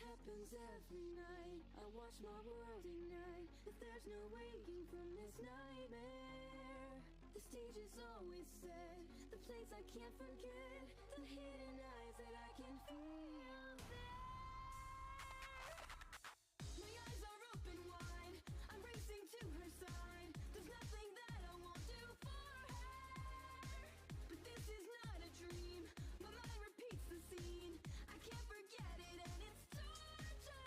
happens every night. I watch my world ignite, but there's no waking from this nightmare. The stage is always set, the place I can't forget, the hidden eyes that I can feel there. My eyes are open wide, I'm racing to her side. There's nothing that I won't do for her. But this is not a dream, my mind repeats the scene. I can't forget it and it's torture.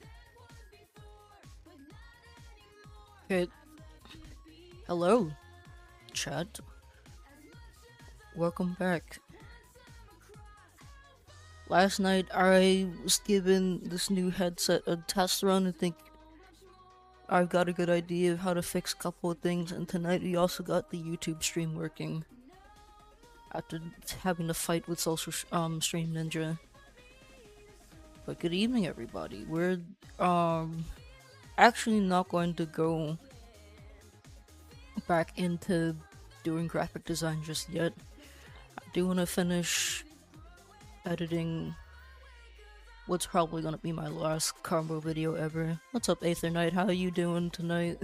That was before, but not anymore. Okay, hello, chat. Welcome back. Last night I was given this new headset a test run. I think I've got a good idea of how to fix a couple of things, and tonight we also got the YouTube stream working. After having to fight with Social Stream Ninja. But good evening, everybody. We're actually not going to go back into doing graphic design just yet. I do want to finish editing what's probably gonna be my last combo video ever. What's up, Aether Knight? How are you doing tonight?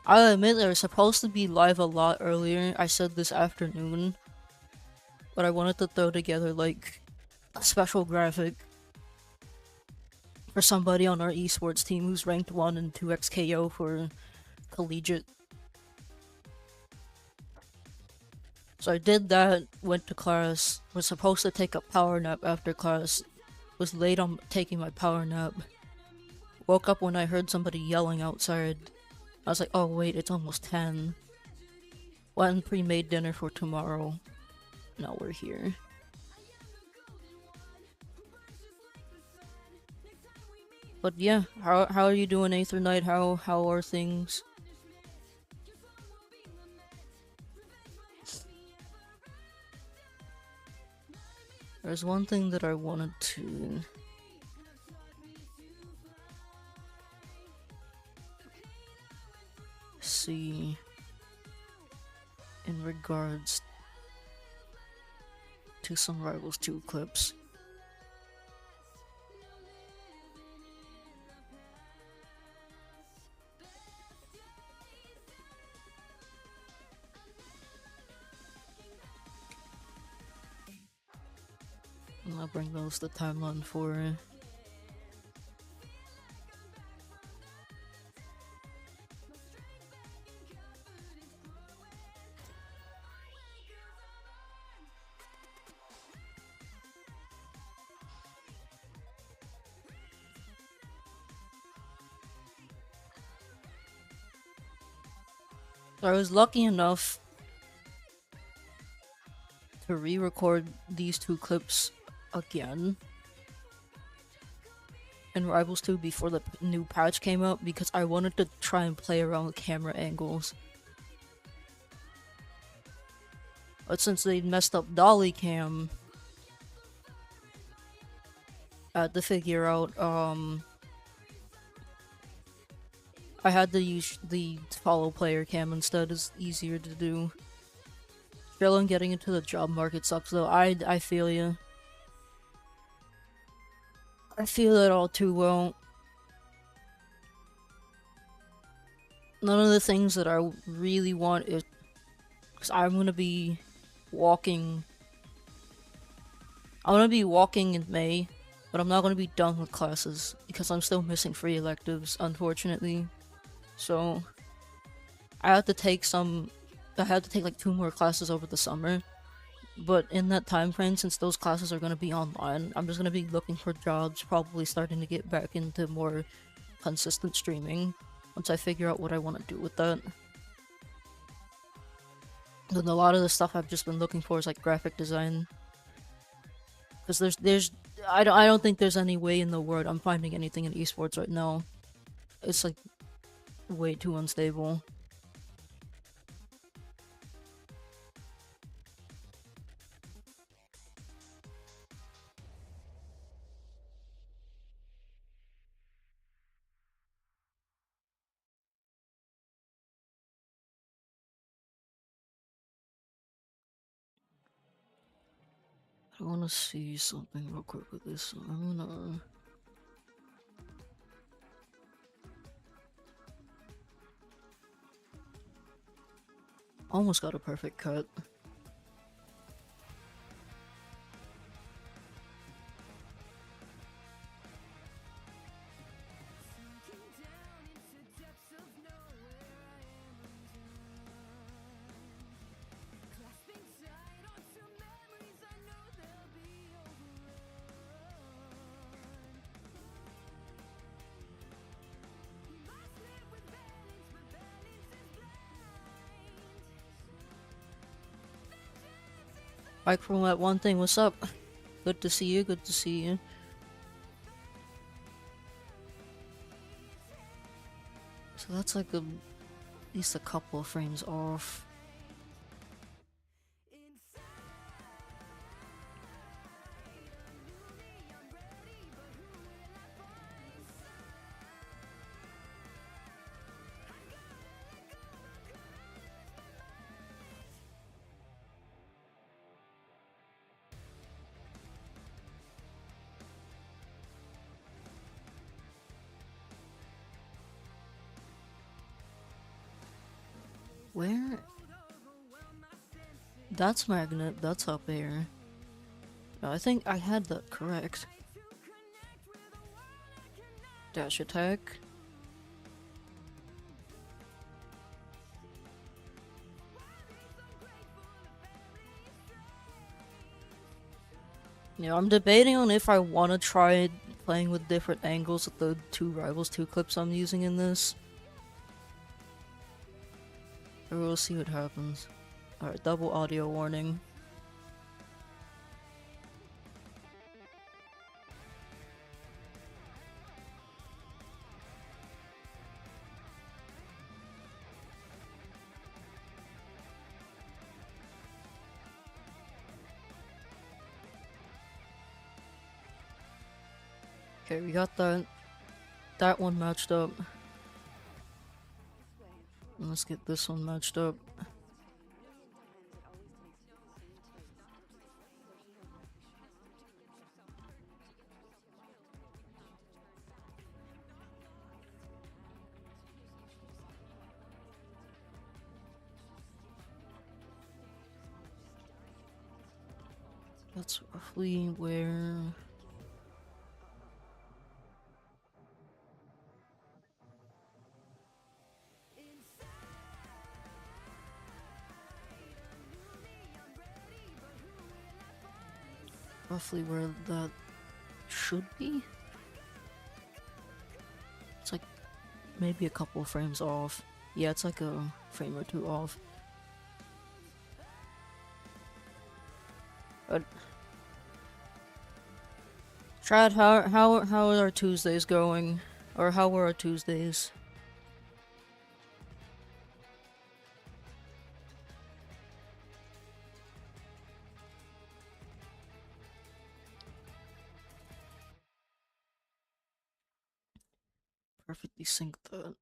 I'll admit they were supposed to be live a lot earlier. I said this afternoon, but I wanted to throw together like a special graphic for somebody on our esports team who's ranked 1 and 2x KO for collegiate. So I did that, went to class, was supposed to take a power nap after class, was late on taking my power nap, woke up when I heard somebody yelling outside. I was like, oh wait, it's almost 10. Went and pre-made dinner for tomorrow. Now we're here. But yeah, how are you doing, Aether Knight? How are things? There's one thing that I wanted to see in regards to some Rivals 2 clips. I'll bring those to timeline for I was lucky enough to re-record these 2 clips again in Rivals 2 before the new patch came out because I wanted to try and play around with camera angles. But since they messed up Dolly Cam, I had to figure out, I had to use the follow player cam instead. It's easier to do. Still, getting into the job market sucks though. I feel you. I feel it all too well. None of the things that I really want is... Because I'm gonna be walking... I'm gonna be walking in May, but I'm not gonna be done with classes because I'm still missing 3 electives, unfortunately. So I have to take like 2 more classes over the summer. But in that time frame, since those classes are going to be online, I'm just going to be looking for jobs, probably starting to get back into more consistent streaming once I figure out what I want to do with that. And a lot of the stuff I've just been looking for is like graphic design. Because I don't think there's any way in the world I'm finding anything in esports right now. It's like way too unstable. I want to see something real quick with this. I'm gonna. Almost got a perfect cut. Mike from that one thing, what's up? Good to see you, good to see you. So that's like at least a couple of frames off. Where? That's magnet, that's up there. I think I had that correct. Dash attack. Yeah, I'm debating on if I want to try playing with different angles with the two Rivals 2 clips I'm using in this. Or we'll see what happens. Alright, double audio warning. Okay, we got that one matched up. Let's get this one matched up. That's roughly where... roughly where that should be. It's like maybe a couple of frames off. Yeah, it's like a frame or two off. But Trad, how are our Tuesdays going? Or how were our Tuesdays? Perfectly sync that.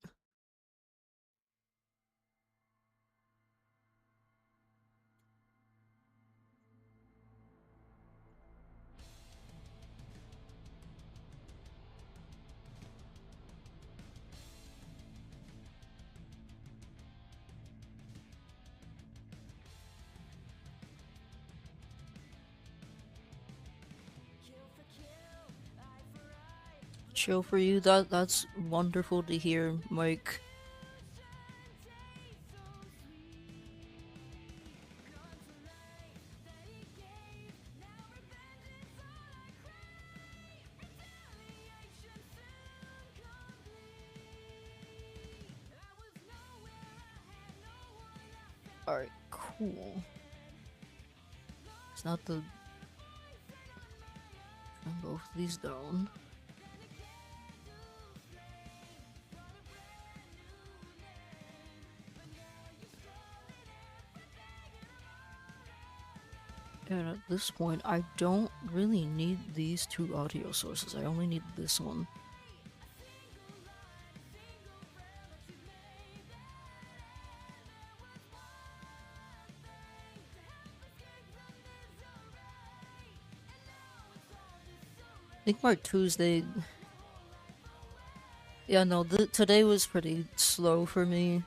Chill for you. That's wonderful to hear, Mike. Alright, cool. It's not the... turn both of these down. And at this point, I don't really need these two audio sources. I only need this one. think my Tuesday. Yeah, no, today was pretty slow for me.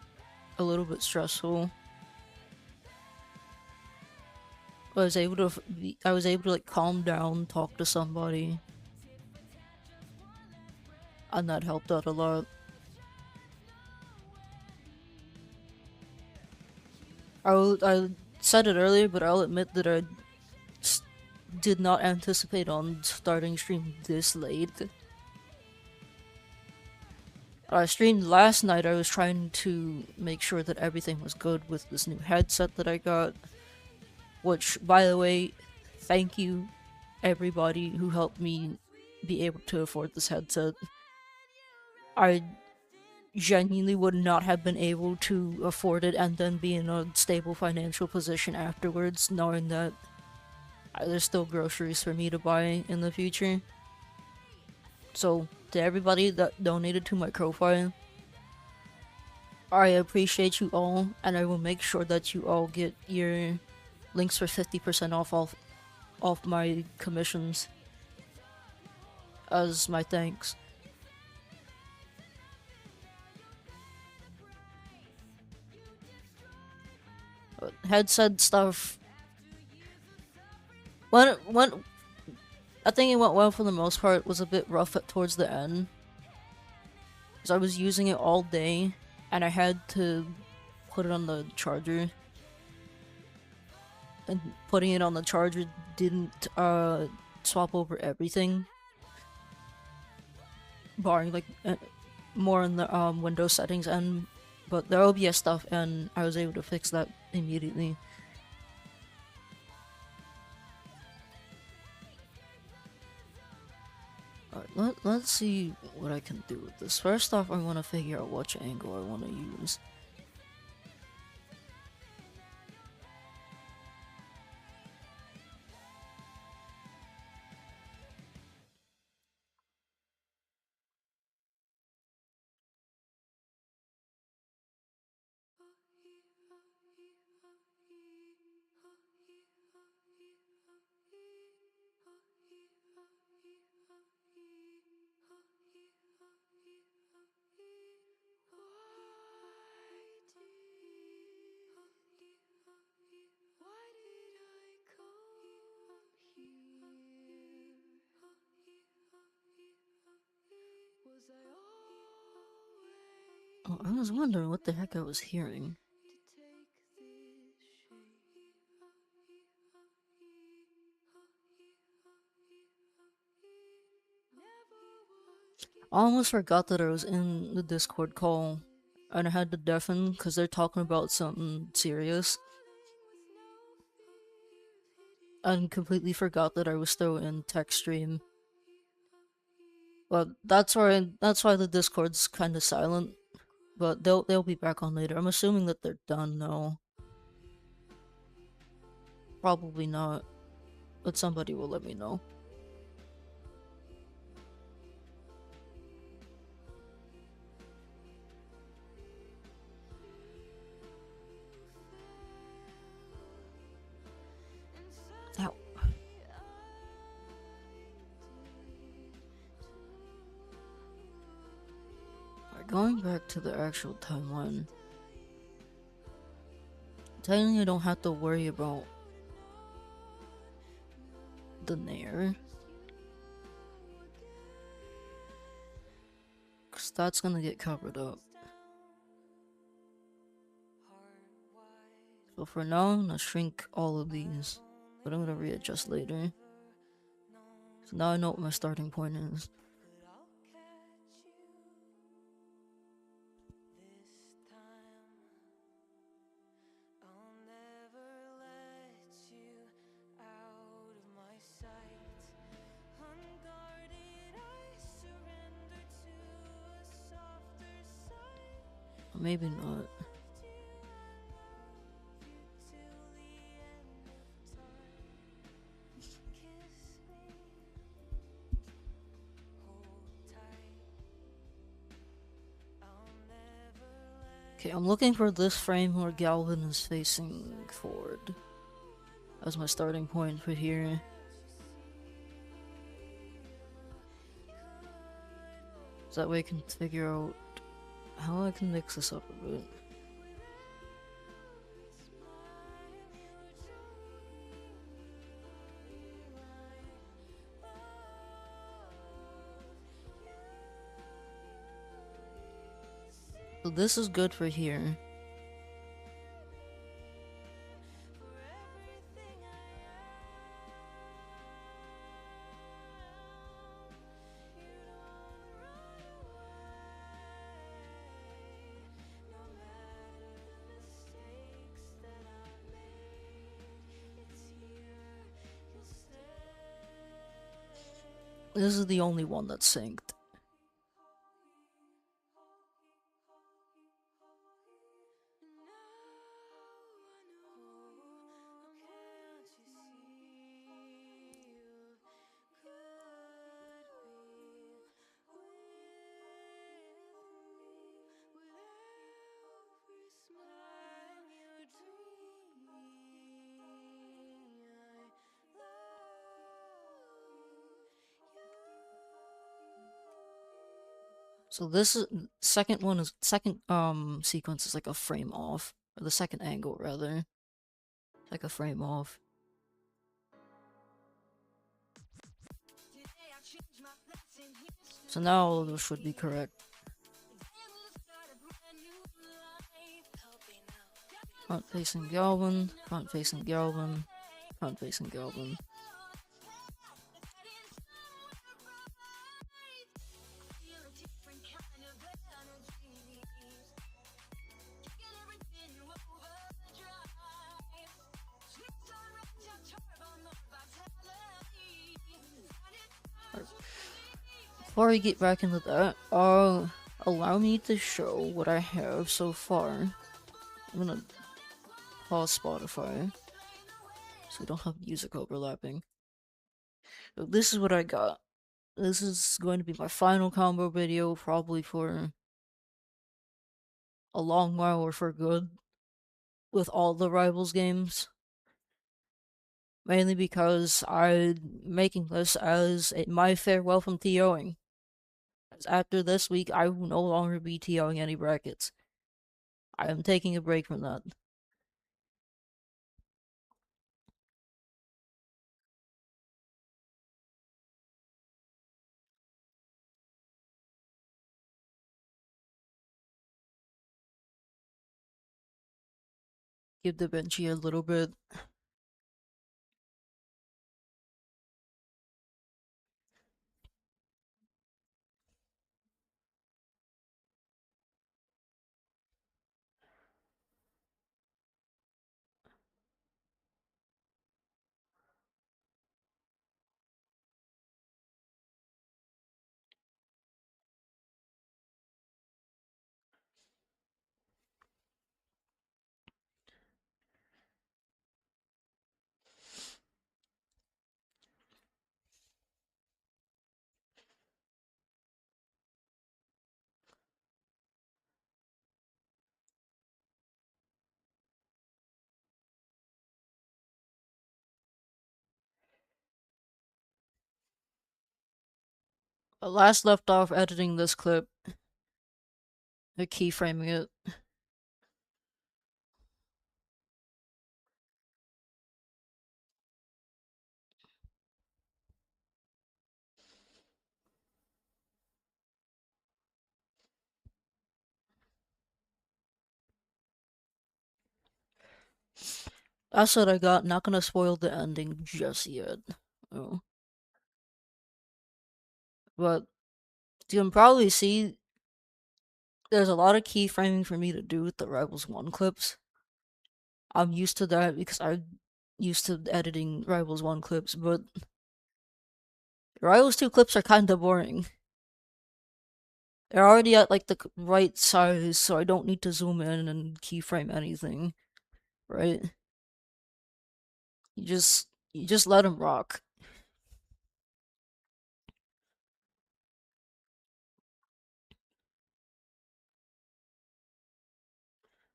A little bit stressful. I was able to like calm down, talk to somebody, and that helped out a lot. I said it earlier, but I'll admit that I did not anticipate on starting stream this late. I streamed last night. I was trying to make sure that everything was good with this new headset that I got. Which, by the way, thank you everybody who helped me be able to afford this headset. I genuinely would not have been able to afford it and then be in a stable financial position afterwards, knowing that there's still groceries for me to buy in the future. So, to everybody that donated to my Ko-Fi, I appreciate you all, and I will make sure that you all get your links for 50% off my commissions as my thanks. Headset stuff. When I think it went well for the most part. It was a bit rough towards the end, because I was using it all day, and I had to put it on the charger. And putting it on the charger didn't swap over everything, barring like more in the Windows settings, and but the OBS stuff, and I was able to fix that immediately. Alright, let's see what I can do with this. First off, I want to figure out which angle I want to use. Oh, I was wondering what the heck I was hearing. I almost forgot that I was in the Discord call and I had to deafen because they're talking about something serious. And completely forgot that I was still in tech stream. Well, that's why the Discord's kind of silent. But they'll be back on later. I'm assuming that they're done now. Probably not, but somebody will let me know. Ow. Alright, going back to the actual timeline. Technically, I don't have to worry about the Nair, because that's gonna get covered up. So for now, I'm gonna shrink all of these, but I'm gonna readjust later. So now I know what my starting point is. Or maybe not. Okay, I'm looking for this frame where Galvin is facing forward as my starting point for here. So that way I can figure out how I can mix this up a bit. So this is good for here. This is the only one that's synced. So this is second one is second sequence is like a frame off. Or the second angle rather. Like a frame off. So now all of those should be correct. Front facing Galvin, front facing Galvin, front facing Galvin. Before we get back into that, allow me to show what I have so far. I'm gonna pause Spotify so we don't have music overlapping. So this is what I got. This is going to be my final combo video, probably for a long while or for good, with all the Rivals games. Mainly because I'm making this as my farewell from TOing. As after this week, I will no longer be TOing any brackets. I am taking a break from that. Give the benchy a little bit. I last left off editing this clip, keyframing it. That's what I got. Not gonna spoil the ending just yet. Oh. But you can probably see there's a lot of keyframing for me to do with the Rivals 1 clips. I'm used to that because I'm used to editing Rivals 1 clips, but Rivals 2 clips are kinda boring. They're already at like the right size, so I don't need to zoom in and keyframe anything, right? You just let them rock.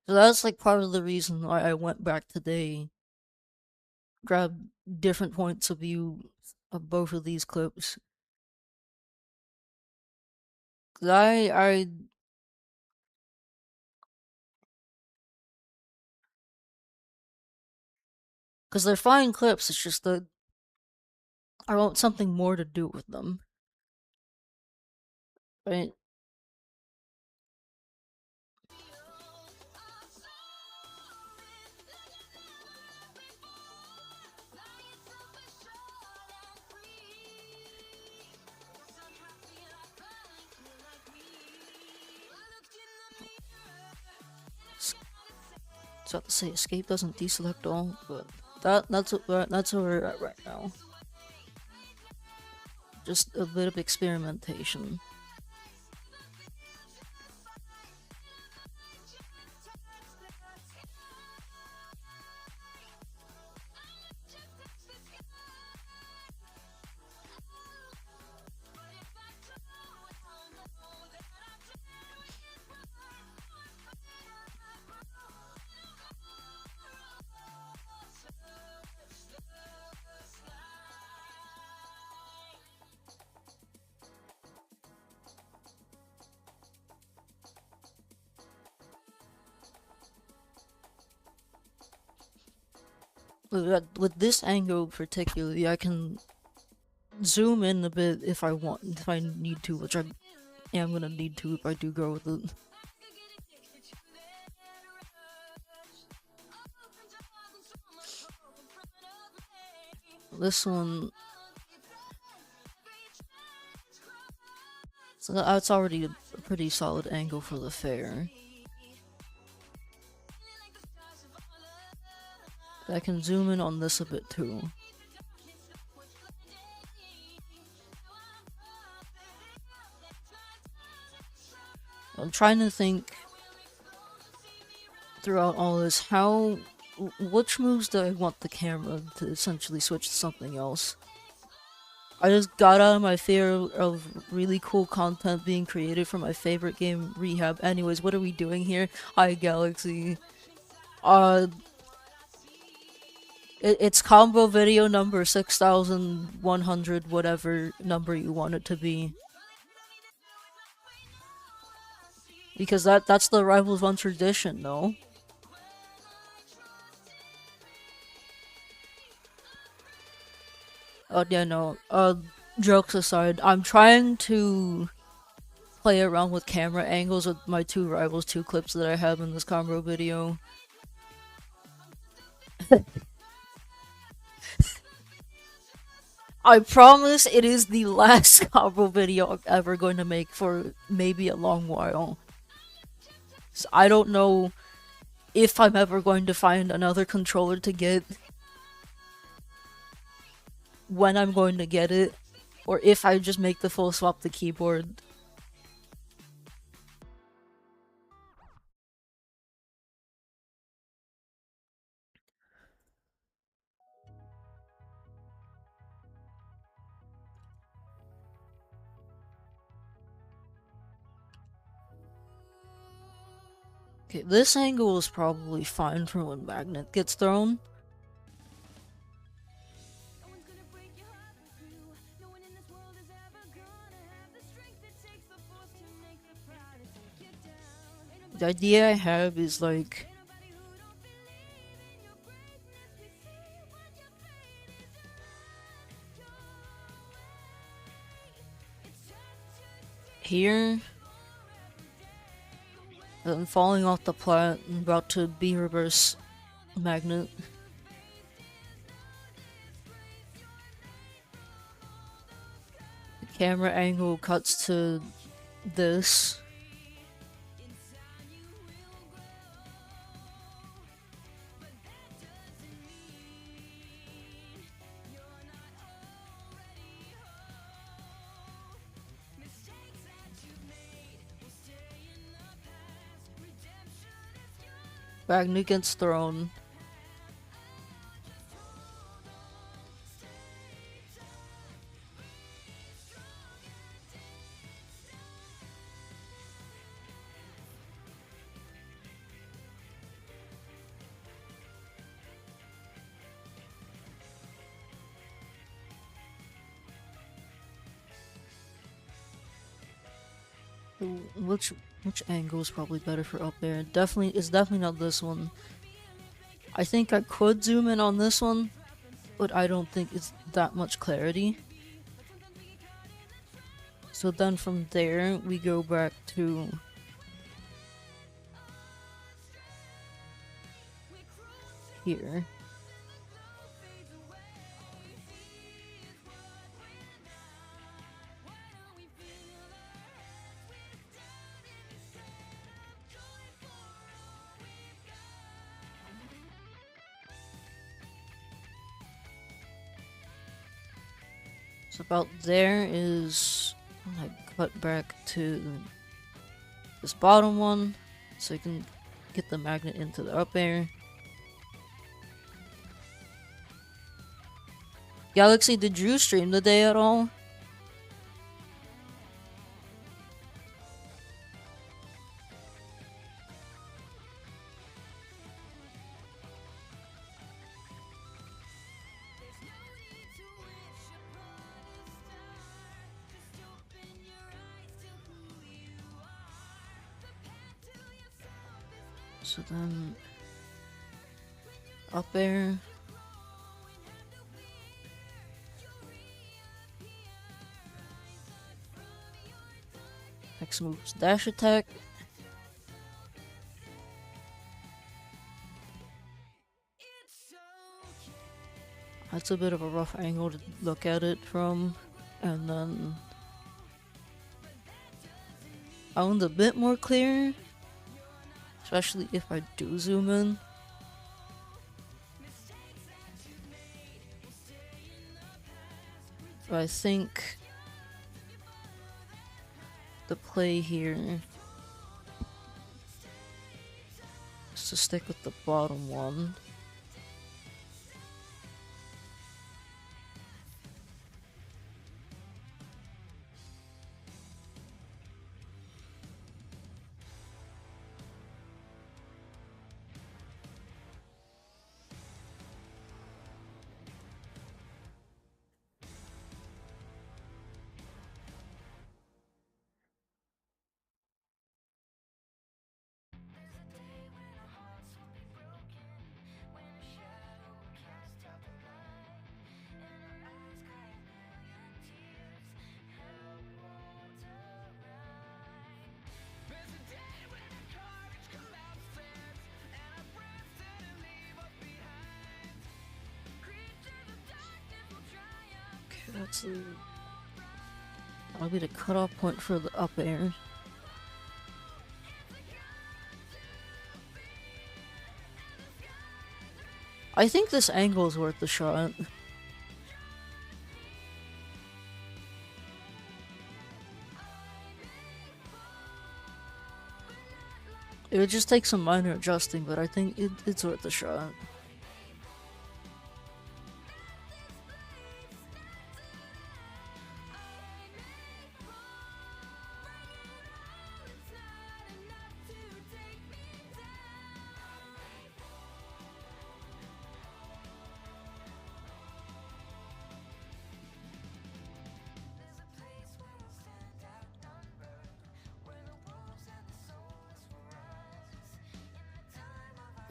So that's like part of the reason why I went back today, grabbed different points of view of both of these clips. I because they're fine clips. It's just that I want something more to do with them, right? So I have to say, escape doesn't deselect all, but that's where we're at right now. Just a bit of experimentation. With this angle particularly, I can zoom in a bit if I want, if I need to, which I am gonna need to if I do go with it. This one, so that's already a pretty solid angle for the fair. I can zoom in on this a bit too. I'm trying to think throughout all this which moves do I want the camera to essentially switch to something else. I just got out of my fear of really cool content being created for my favorite game, Rehab. Anyways, what are we doing here? Hi, Galaxy. It's combo video number 6100, whatever number you want it to be. Because that's the Rivals 1 tradition, no? Oh, yeah, no. Jokes aside, I'm trying to play around with camera angles with my two Rivals 2 clips that I have in this combo video. I promise it is the last combo video I'm ever going to make for maybe a long while. So I don't know if I'm ever going to find another controller to get, when I'm going to get it, or if I just make the full swap the keyboard. Okay, this angle is probably fine for when Magnet gets thrown. No one's gonna break your heart for you. No one in this world is ever gonna have the strength it takes, the force to make the pride to take you down. Ain't The idea I have is like, nobody who don't believe in your greatness. We see what your fate is on your way. It's just here, I'm falling off the plat and about to be reverse Magnet. The camera angle cuts to this. Magnet gets thrown. So which angle is probably better for up there? It's definitely not this one. I think I could zoom in on this one, but I don't think it's that much clarity. So then from there we go back to here. So about there is I cut back to this bottom one so you can get the magnet into the up air. Galaxy, did you stream today at all? So then up air. Next move is dash attack. That's a bit of a rough angle to look at it from. And then that one's a bit more clear, especially if I do zoom in. But I think the play here is to stick with the bottom one. That'll be the cutoff point for the up air. I think this angle is worth the shot. It would just take some minor adjusting, but I think it's worth the shot.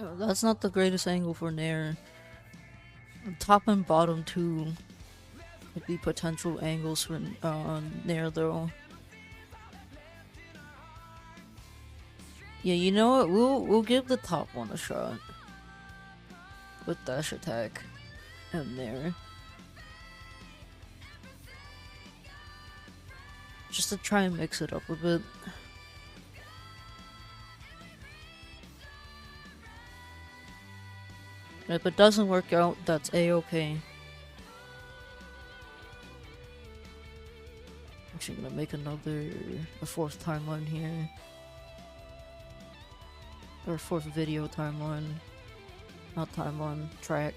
Oh, that's not the greatest angle for Nair. Top and bottom two would be potential angles for Nair though. Yeah, you know what? We'll give the top one a shot with dash attack and Nair, just to try and mix it up a bit. If it doesn't work out, that's a-okay. Actually, gonna make a fourth timeline here, or fourth video timeline, not timeline, track.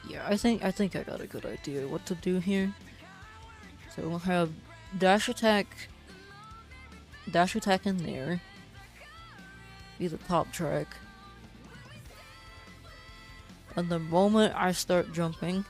Yeah, I think I got a good idea what to do here. So we'll have dash attack in there. Be the top track. And the moment I start jumping,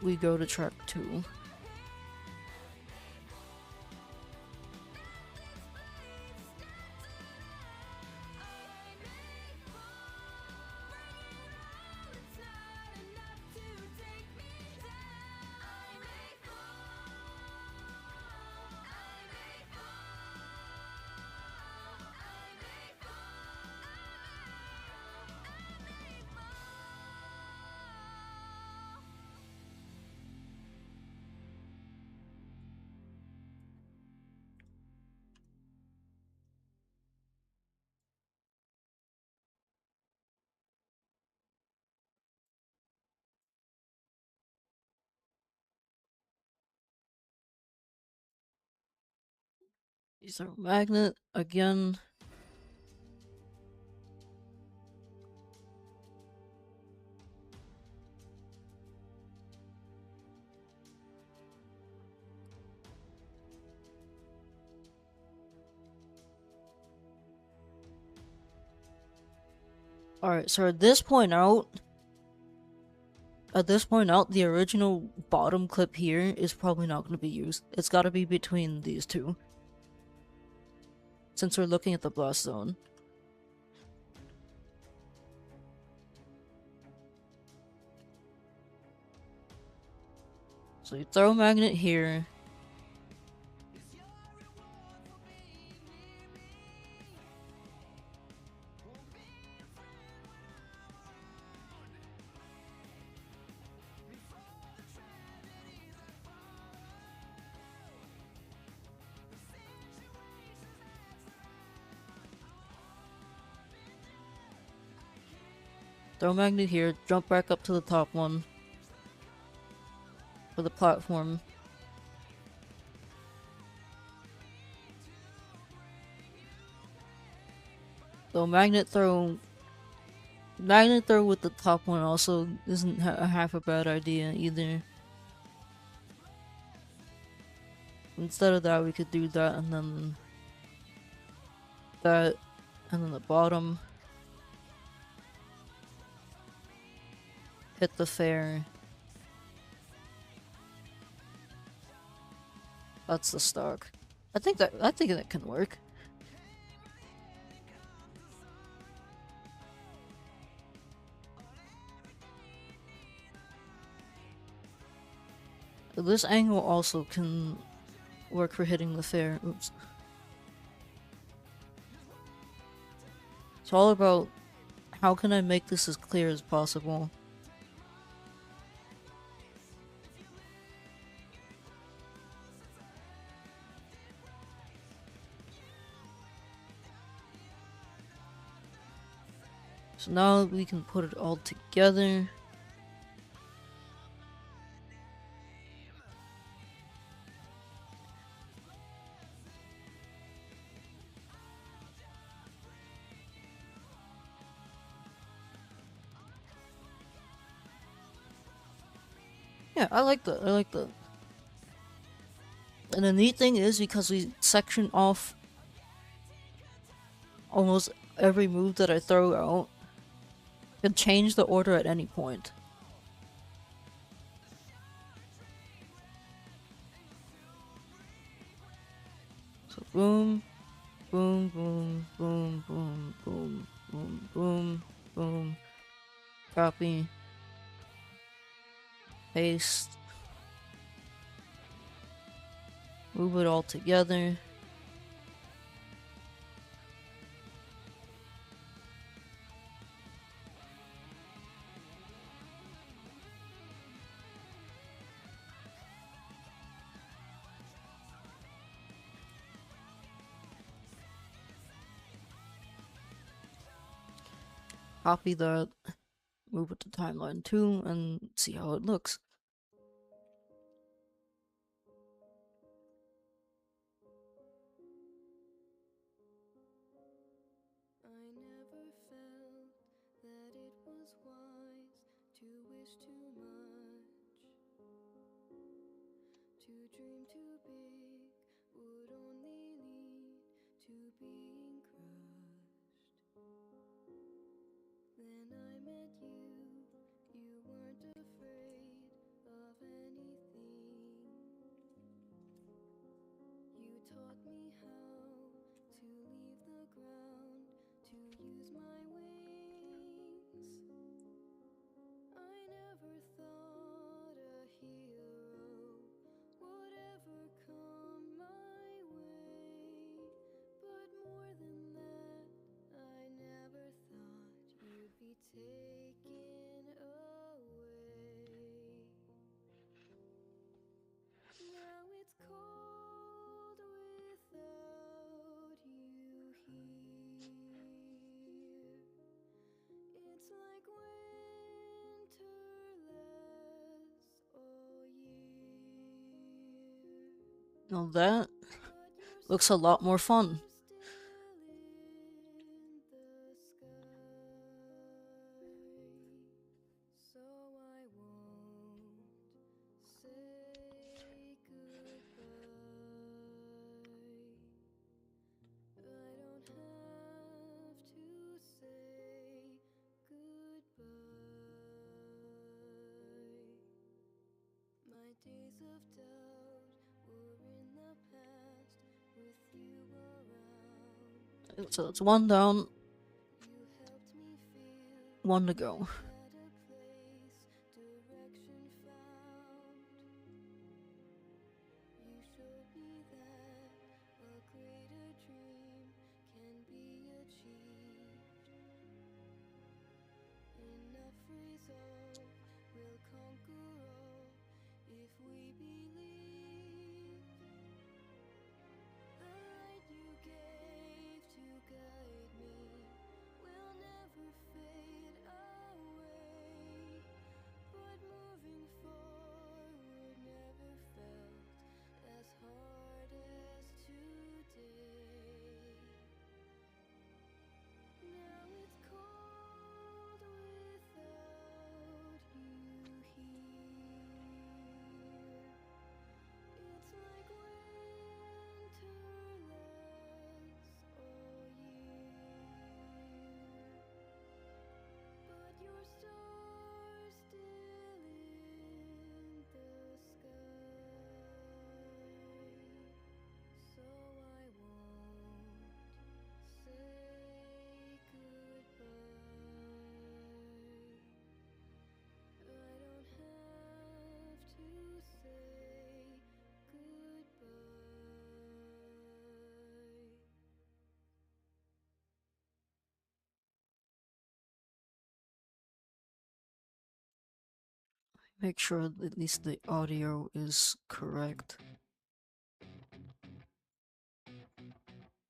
we go to track 2. These are magnet again. Alright, so at this point out, the original bottom clip here is probably not going to be used. It's got to be between these two. Since we're looking at the blast zone. So you throw a magnet here. Throw a magnet here, jump back up to the top one. For the platform. So magnet throw with the top one also isn't half a bad idea either. Instead of that, we could do that and then that, and then the bottom. Hit the fair. That's the stock. I think that can work. This angle also can work for hitting the fair. Oops. It's all about how can I make this as clear as possible. So now we can put it all together. Yeah, I like that. And the neat thing is, because we section off almost every move that I throw out, I can change the order at any point. So boom, boom, boom, boom, boom, boom, boom, boom, boom. Copy. Paste. Move it all together. Copy that. move with the timeline too and see how it looks. I never felt that it was wise to wish too much. To dream too big would only lead to being crushed. Then I met you, you weren't afraid of anything. You taught me how to leave the ground, to use my wings. I never thought a hero would ever come my way. But more than that, I never thought you'd be taken away. Now it's cold without you here. It's like winter lasts all year. Now that But you're looks a lot more fun. still in the sky. So I won't say goodbye. I don't have to say goodbye. My days of doubt were in the past with you around. So it's one down, You helped me feel one to go. at a place, direction found. You showed me that a greater dream can be achieved. Enough resolve will conquer all if we believe. The light you gave to guide me will never fade away. But moving forward never felt as hard as today. Now it's cold without you here. It's like winter lasts all year. But your star's still in the sky. So I won't say goodbye. I don't have to say goodbye. Make sure at least the audio is correct.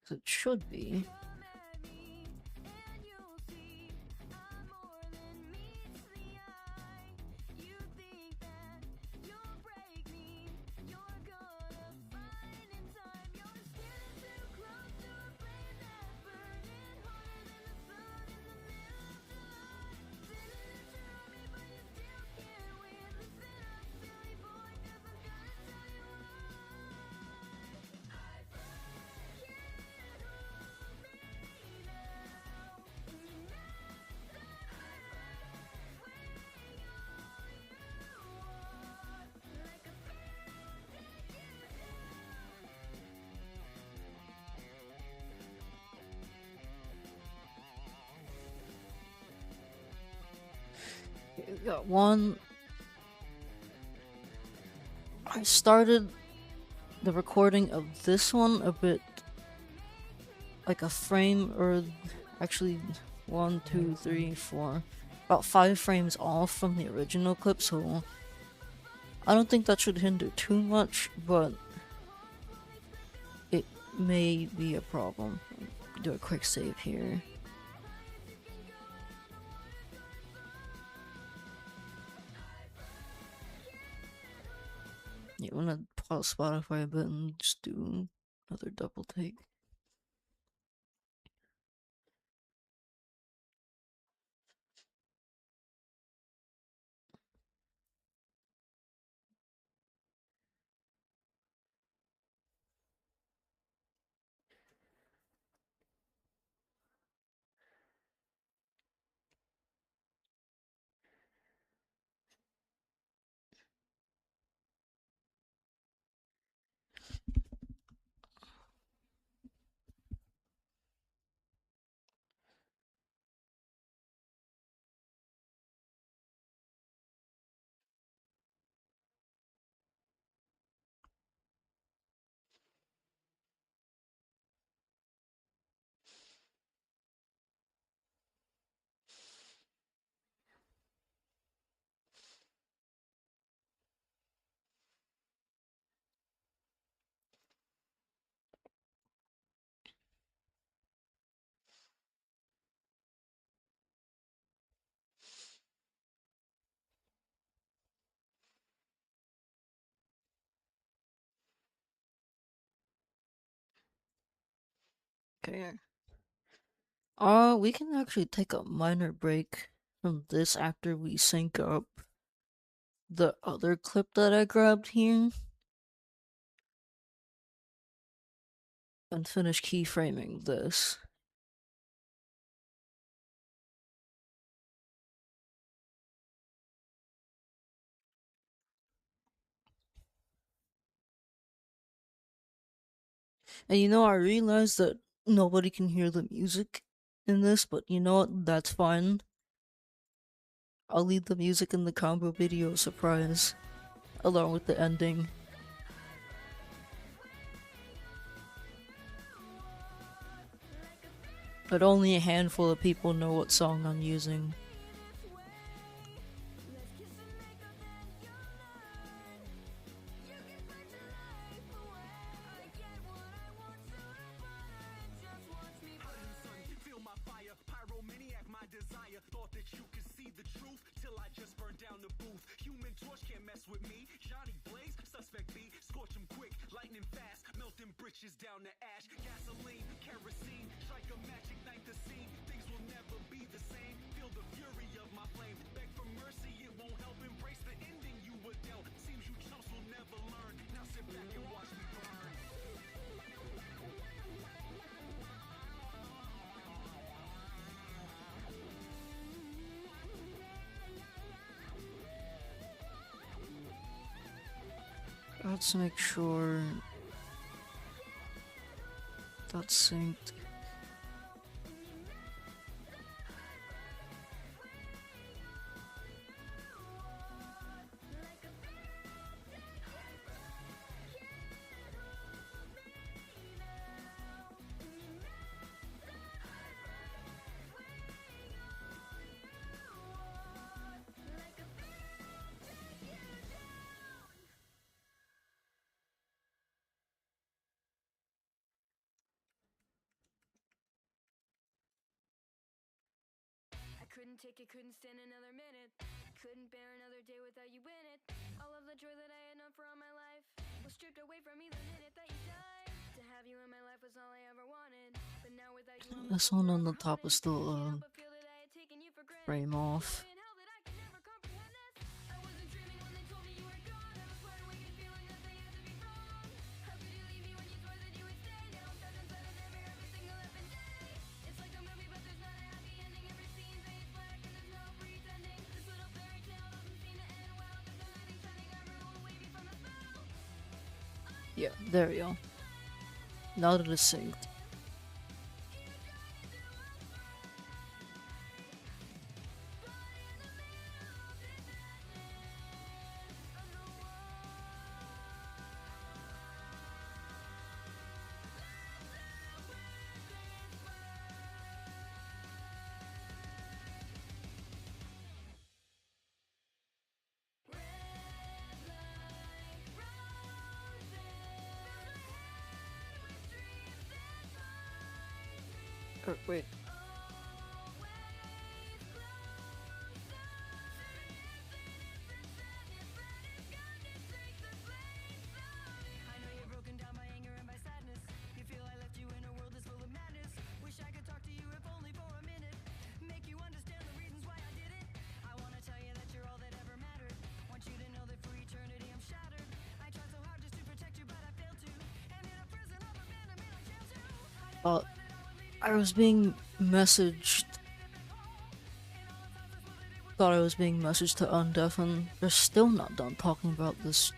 'Cause it should be. Come at me and you'll see I'm more than meets the eye. You think that you'll break me, you're gonna find in time. You're standing too close to a flame that's burning hotter than the sun in the middle of July. Saying that you're on me but you still can't win. Listen up, silly boy, 'cause I'm gonna tell you why. I can't hold me now. You messed up way all you want. Like a fan, take you We got one. I started the recording of this one a bit like a frame, or actually 1, 2, 3, 4, about 5 frames off from the original clip, so I don't think that should hinder too much, but it may be a problem. Do a quick save here. Yeah, I'm gonna pause Spotify a bit and just do another double take. Okay. We can actually take a minor break from this after we sync up the other clip that I grabbed here and finish keyframing this. And I realized that nobody can hear the music in this, but you know what? That's fine. I'll leave the music in the combo video surprise, along with the ending. But only a handful of people know what song I'm using. Down to ash, gasoline, kerosene, strike a magic night the scene. Things will never be the same. Feel the fury of my flame. Beg for mercy, it won't help. Embrace the ending you were dealt. Seems you chumps will never learn. Now sit back and watch me burn. Let's make sure that's synced. Couldn't take it, couldn't stand another minute. Couldn't bear another day without you in it. All of the joy that I had known for all my life was stripped away from me the minute that you died. To have you in my life was all I ever wanted. But now without you, I'm This one on the top is still frame off. Yeah, there we go. Now that it's synced. Wait. thought I was being messaged. Thought I was being messaged to undeafen. They're still not done talking about this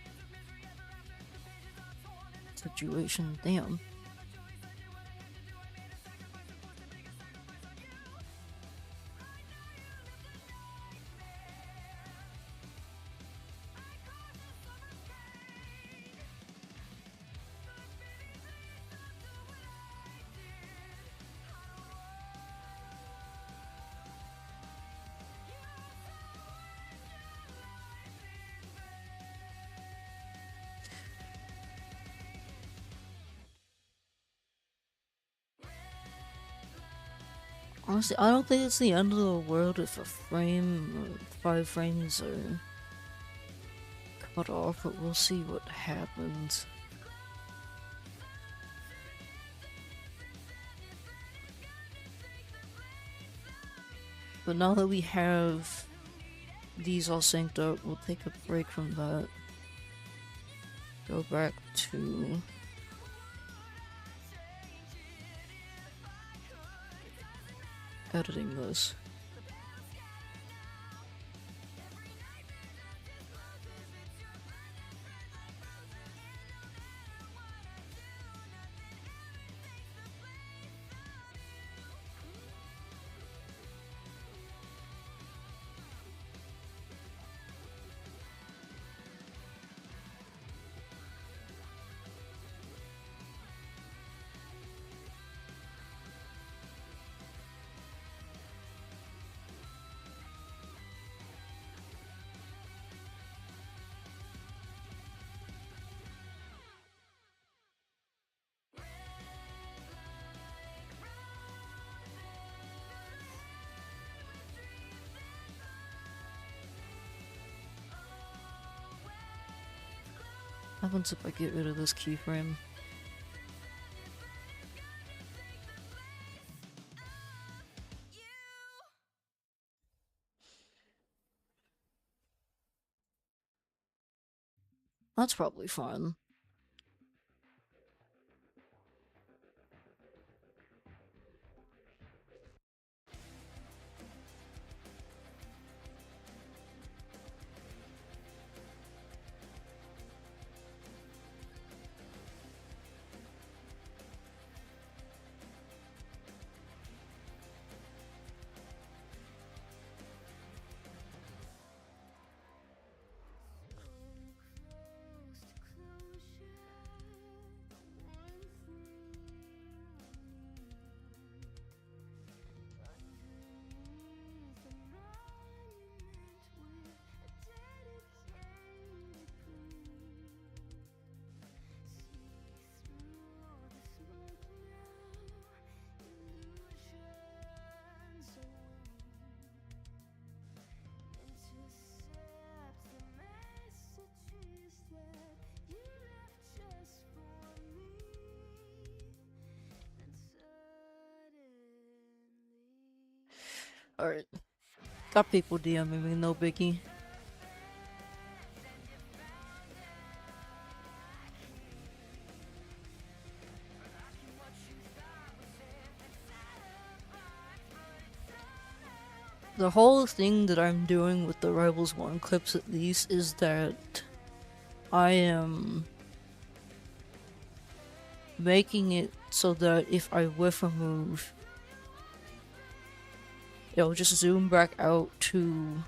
situation. Damn. Honestly, I don't think it's the end of the world if a frame or 5 frames are cut off, but we'll see what happens. But now that we have these all synced up, we'll take a break from that. Go back to editing this. What happens if I get rid of this keyframe? That's probably fine. Alright. Got people DMing me, no biggie. The whole thing that I'm doing with the Rivals 1 clips at least is that I am making it so that if I whiff a move, it'll just zoom back out to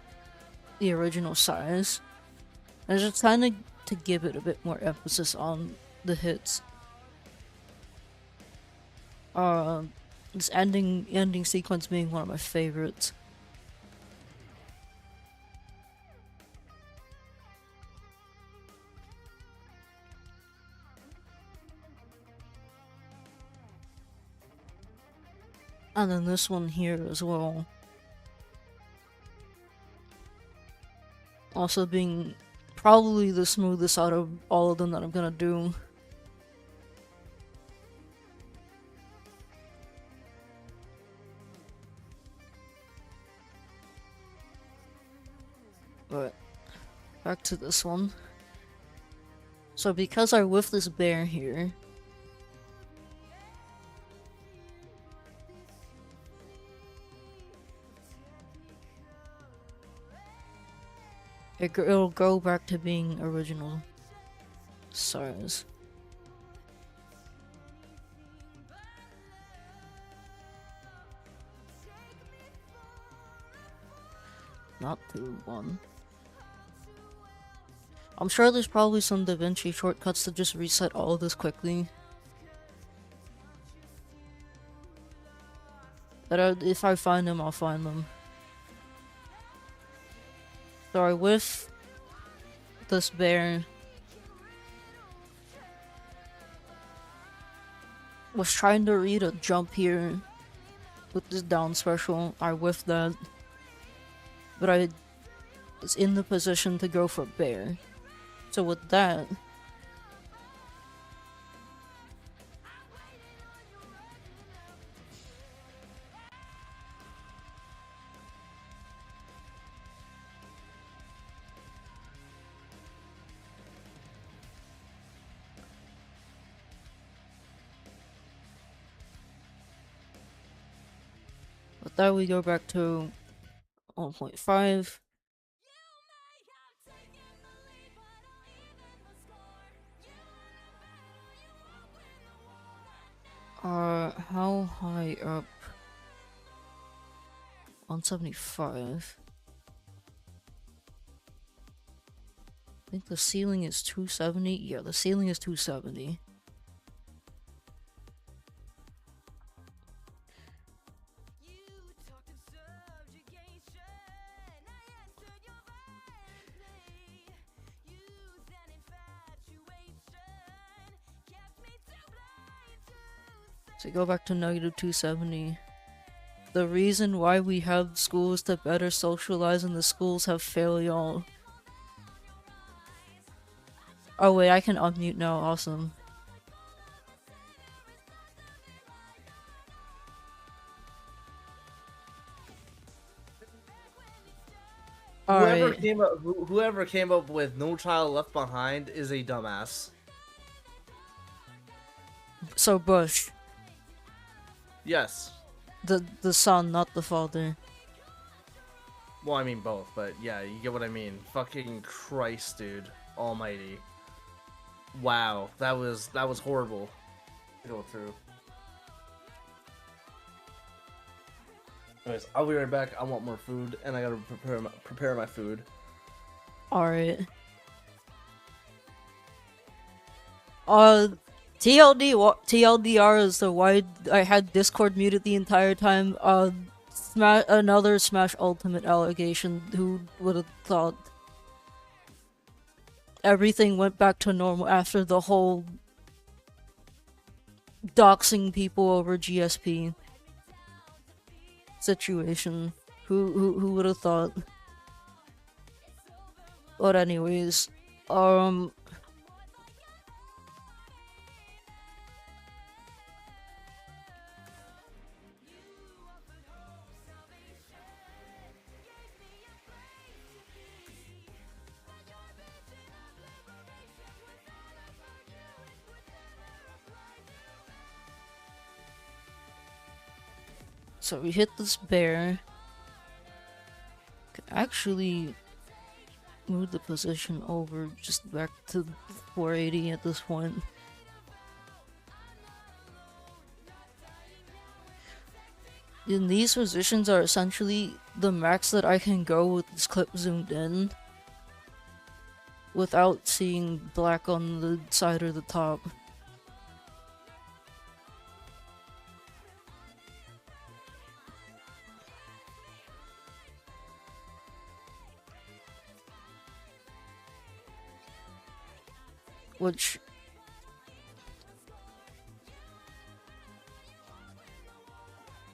the original size. And just kind of to give it a bit more emphasis on the hits. This ending sequence being one of my favorites. And then this one here as well. Also being probably the smoothest out of all of them that I'm gonna do. But back to this one. So because I whiffed this bear here, It'll go back to being original size. Not 2-1. I'm sure there's probably some DaVinci shortcuts to just reset all of this quickly. But if I find them, I'll find them. So I whiff this bear. Was trying to read a jump here with this down special. I whiffed that. But I was in the position to go for bear. So with that, we go back to 1.5. How high up? 175. I think the ceiling is 270. Yeah, the ceiling is 270. So go back to negative 270. The reason why we have schools to better socialize and the schools have failed y'all. Oh wait, I can unmute now, awesome. Whoever came up with No Child Left Behind is a dumbass. So Bush. Yes. The son, not the father. Well, I mean both, but yeah, you get what I mean. Fucking Christ, dude. Almighty. Wow, that was horrible to go through. Anyways, I'll be right back. I want more food, and I gotta prepare my food. Alright. TLDR is the why I had Discord muted the entire time. Another Smash Ultimate allegation. Who would have thought? Everything went back to normal after the whole doxing people over GSP situation. Who would have thought? But anyways, so we hit this bear. Could actually move the position over just back to 480 at this point. And these positions are essentially the max that I can go with this clip zoomed in without seeing black on the side or the top. Which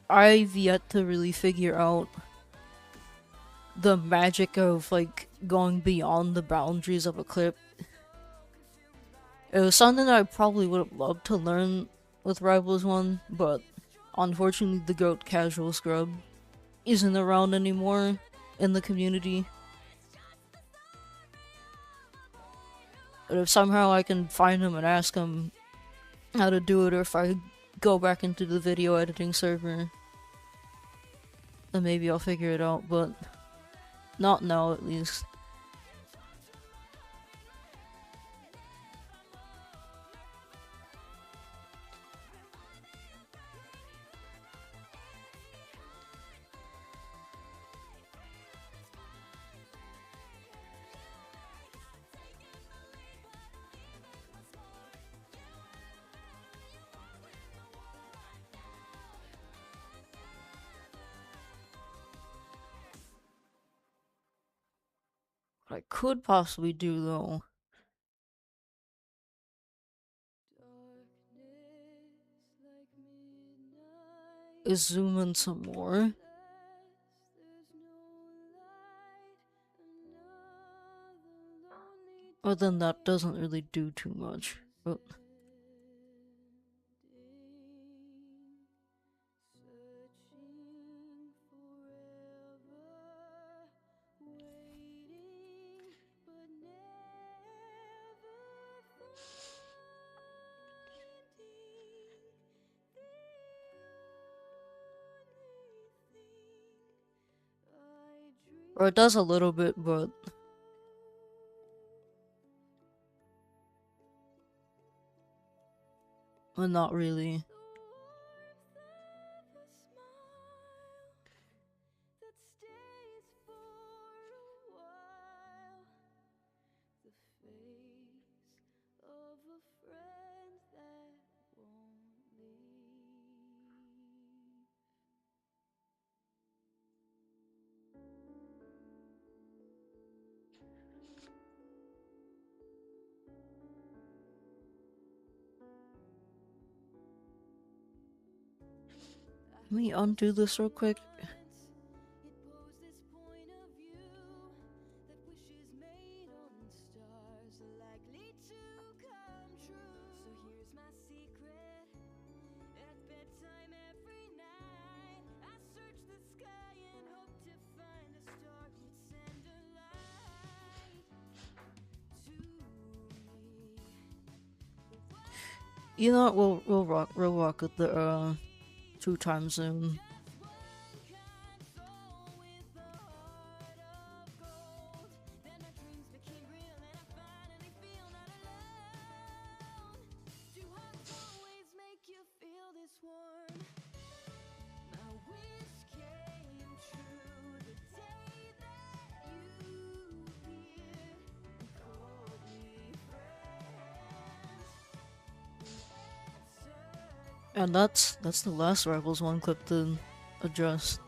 I've yet to really figure out the magic of like going beyond the boundaries of a clip. It was something that I probably would have loved to learn with Rivals 1, but unfortunately the GOAT Casual Scrub isn't around anymore in the community. But if somehow I can find him and ask him how to do it, or if I go back into the video editing server, then maybe I'll figure it out, but not now at least. I could possibly do though is zoom in some more. But then that doesn't really do too much. But or it does a little bit, but not really. Let me undo this real quick. You know what? We'll rock with the 2x zoom. And that's the last Rivals 1 clip to address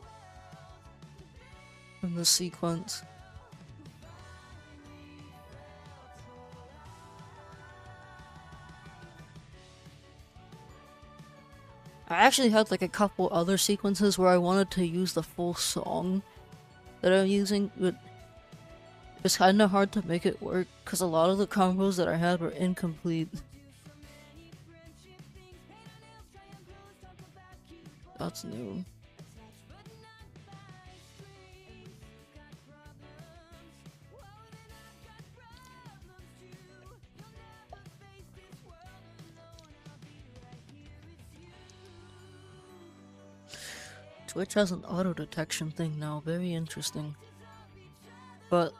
in the sequence. I actually had like a couple other sequences where I wanted to use the full song that I'm using, but it's kinda hard to make it work because a lot of the combos that I had were incomplete. That's new. Twitch has an auto detection thing now, very interesting. But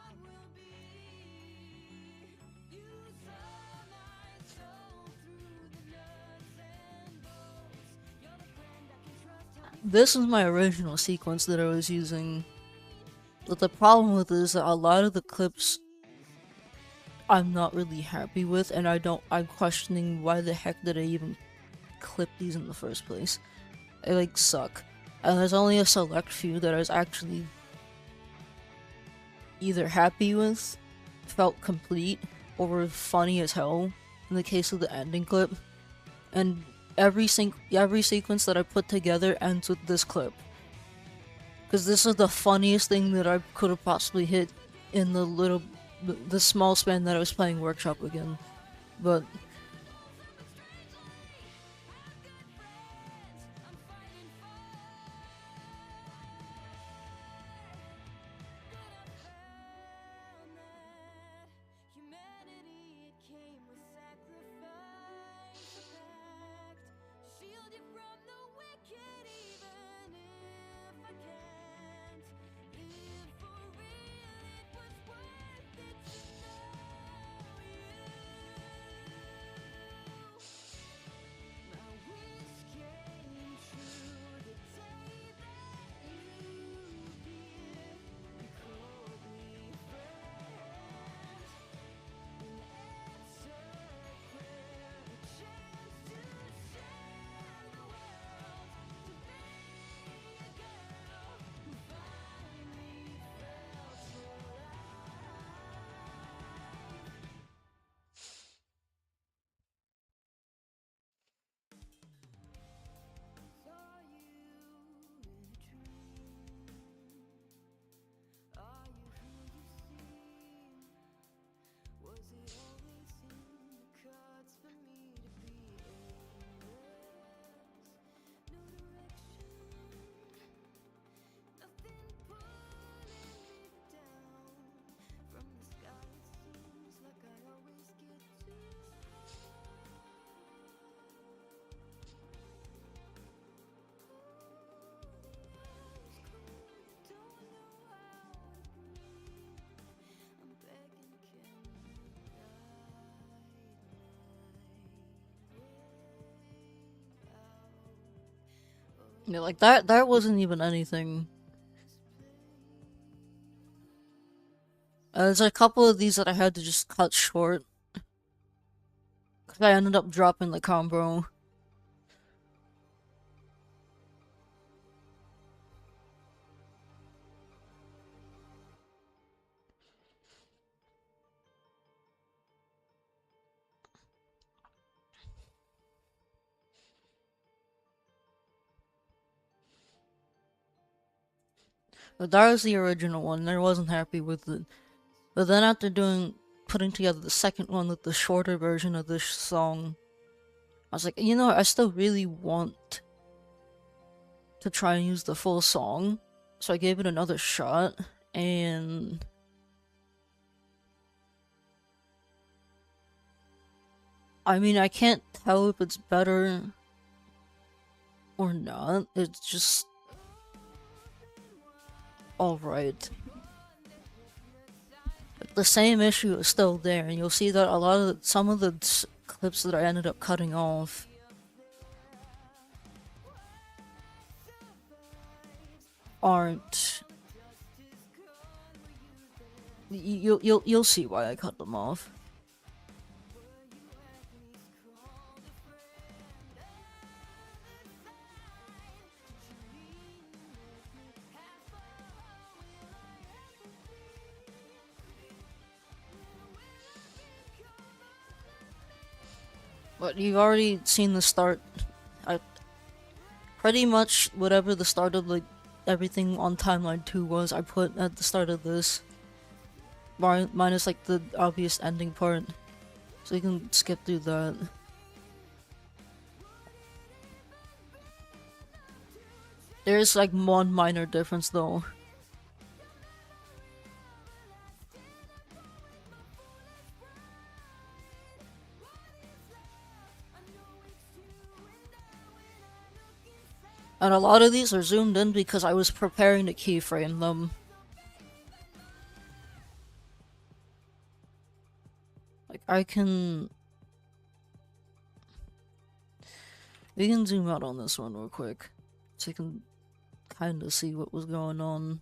this is my original sequence that I was using. But the problem with it is that a lot of the clips I'm not really happy with, and I'm questioning why the heck did I even clip these in the first place. They like suck. And there's only a select few that I was actually either happy with, felt complete, or were funny as hell in the case of the ending clip. And every sequence that I put together ends with this clip. Because this is the funniest thing that I could have possibly hit in the small span that I was playing Workshop again. But Yeah, like that wasn't even anything. There's a couple of these that I had to just cut short. Cause I ended up dropping the combo. But that was the original one, and I wasn't happy with it. But then after putting together the second one with the shorter version of this song, I was like, you know, I still really want to try and use the full song. So I gave it another shot, and I mean, I can't tell if it's better or not. It's just alright. The same issue is still there, and you'll see that some of the clips that I ended up cutting off aren't. You'll see why I cut them off. But you've already seen the start. I pretty much whatever the start of like everything on timeline 2 was, I put at the start of this. Minus like the obvious ending part. So you can skip through that. There's like one minor difference though. And a lot of these are zoomed in because I was preparing to keyframe them. Like we can zoom out on this one real quick. So you can kind of see what was going on.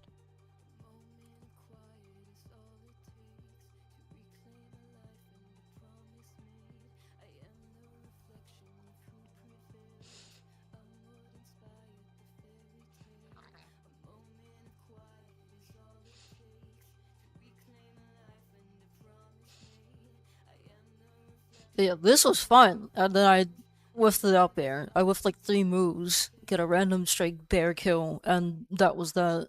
But yeah, this was fun. And then I whiffed it up there. I whiffed like 3 moves, get a random straight bear kill, and that was that.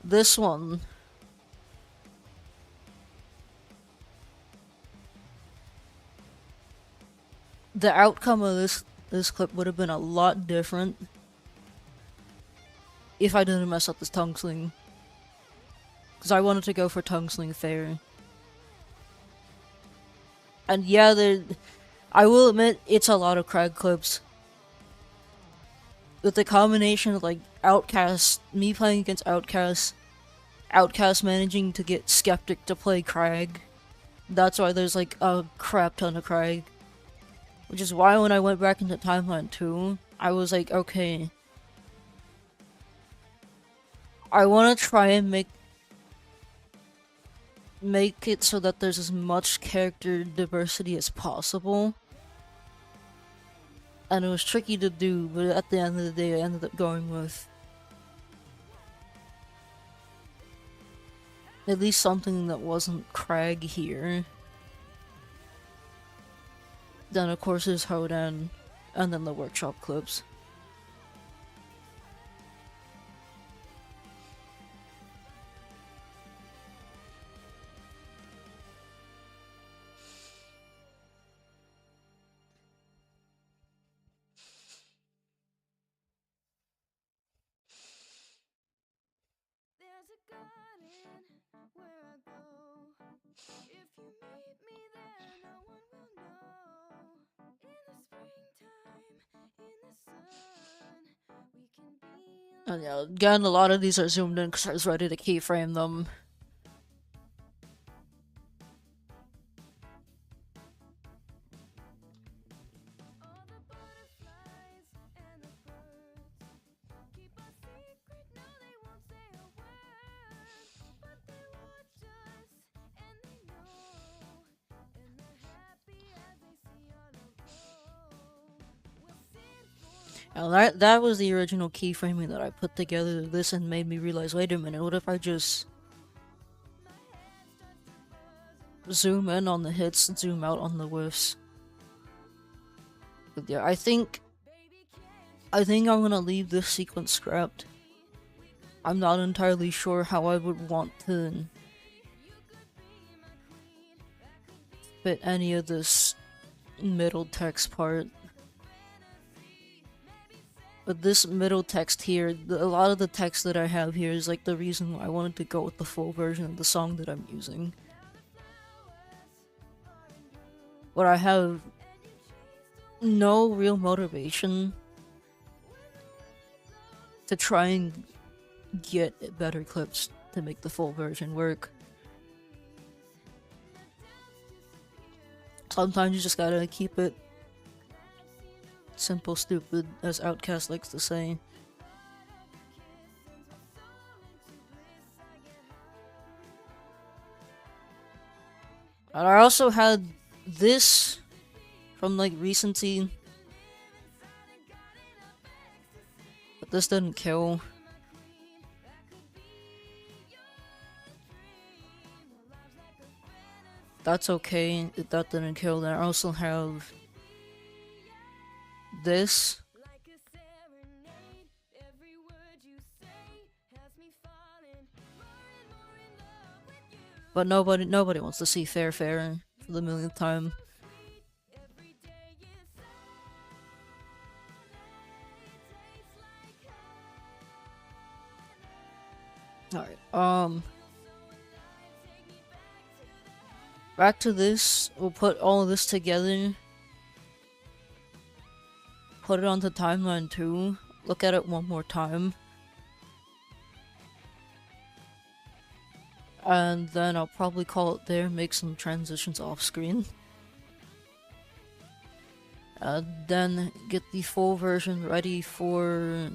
This one, the outcome of this clip would have been a lot different if I didn't mess up this tongue sling. Because I wanted to go for tongue sling fair. And yeah, I will admit, it's a lot of crag clips. With the combination of like Outcast, me playing against Outcast managing to get Skeptic to play Crag. That's why there's like a crap ton of Crag. Which is why when I went back into Timeline 2, I was like, okay. I want to try and make it so that there's as much character diversity as possible. And it was tricky to do, but at the end of the day, I ended up going with at least something that wasn't Crag here. Then of course there's Hodan, and then the workshop clips. There's a garden where I go. If you meet me there, no one will know. In the springtime, in the sun, we can be And yeah, again, a lot of these are zoomed in because I was ready to keyframe them. all the butterflies and the birds. Now that was the original keyframing that I put together this and made me realize, wait a minute, what if I just zoom in on the hits and zoom out on the whiffs? But yeah, I think I'm gonna leave this sequence scrapped. I'm not entirely sure how I would want to fit any of this middle text part. But this middle text here, a lot of the text that I have here is like the reason why I wanted to go with the full version of the song that I'm using. But I have no real motivation to try and get better clips to make the full version work. Sometimes you just gotta keep it simple, stupid, as Outkast likes to say. And I also had this from like recency, but this didn't kill. That's okay if that didn't kill. Then I also have this. But nobody wants to see Fair Fair for the millionth time. Alright, back to this. We'll put all of this together. Put it onto timeline 2. Look at it one more time. And then I'll probably call it there, make some transitions off screen. Then get the full version ready for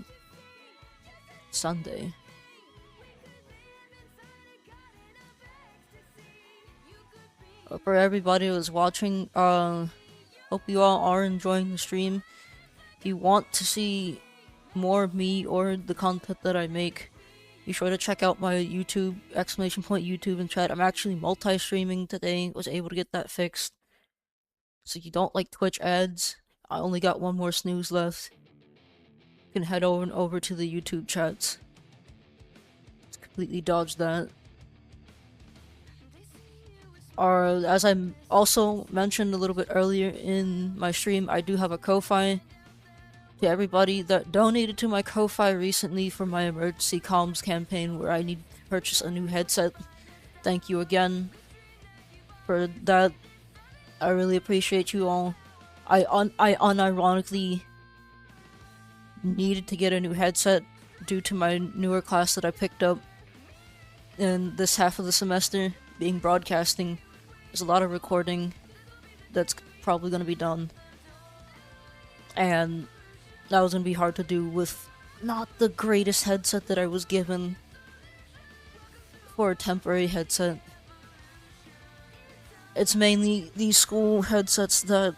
Sunday. For everybody who's watching, hope you all are enjoying the stream. If you want to see more of me or the content that I make, be sure to check out my YouTube, !YouTube in chat. I'm actually multi-streaming today, was able to get that fixed. So you don't like Twitch ads, I only got one more snooze left. You can head over to the YouTube chats. Just completely dodged that. Or, as I also mentioned a little bit earlier in my stream, I do have a Kofi. To everybody that donated to my Ko-Fi recently for my emergency comms campaign where I need to purchase a new headset, thank you again for that. I really appreciate you all. I unironically needed to get a new headset due to my newer class that I picked up in this half of the semester, being broadcasting. There's a lot of recording that's probably going to be done, and that was going to be hard to do with not the greatest headset that I was given for a temporary headset. It's mainly these school headsets that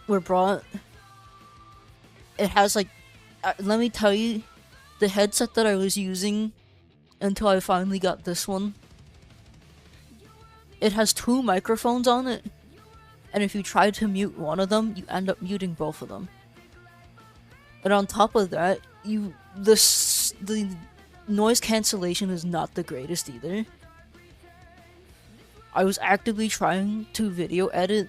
were brought. It has like, let me tell you, the headset that I was using until I finally got this one, it has 2 microphones on it, and if you try to mute one of them, you end up muting both of them. And on top of that, the noise cancellation is not the greatest either. I was actively trying to video edit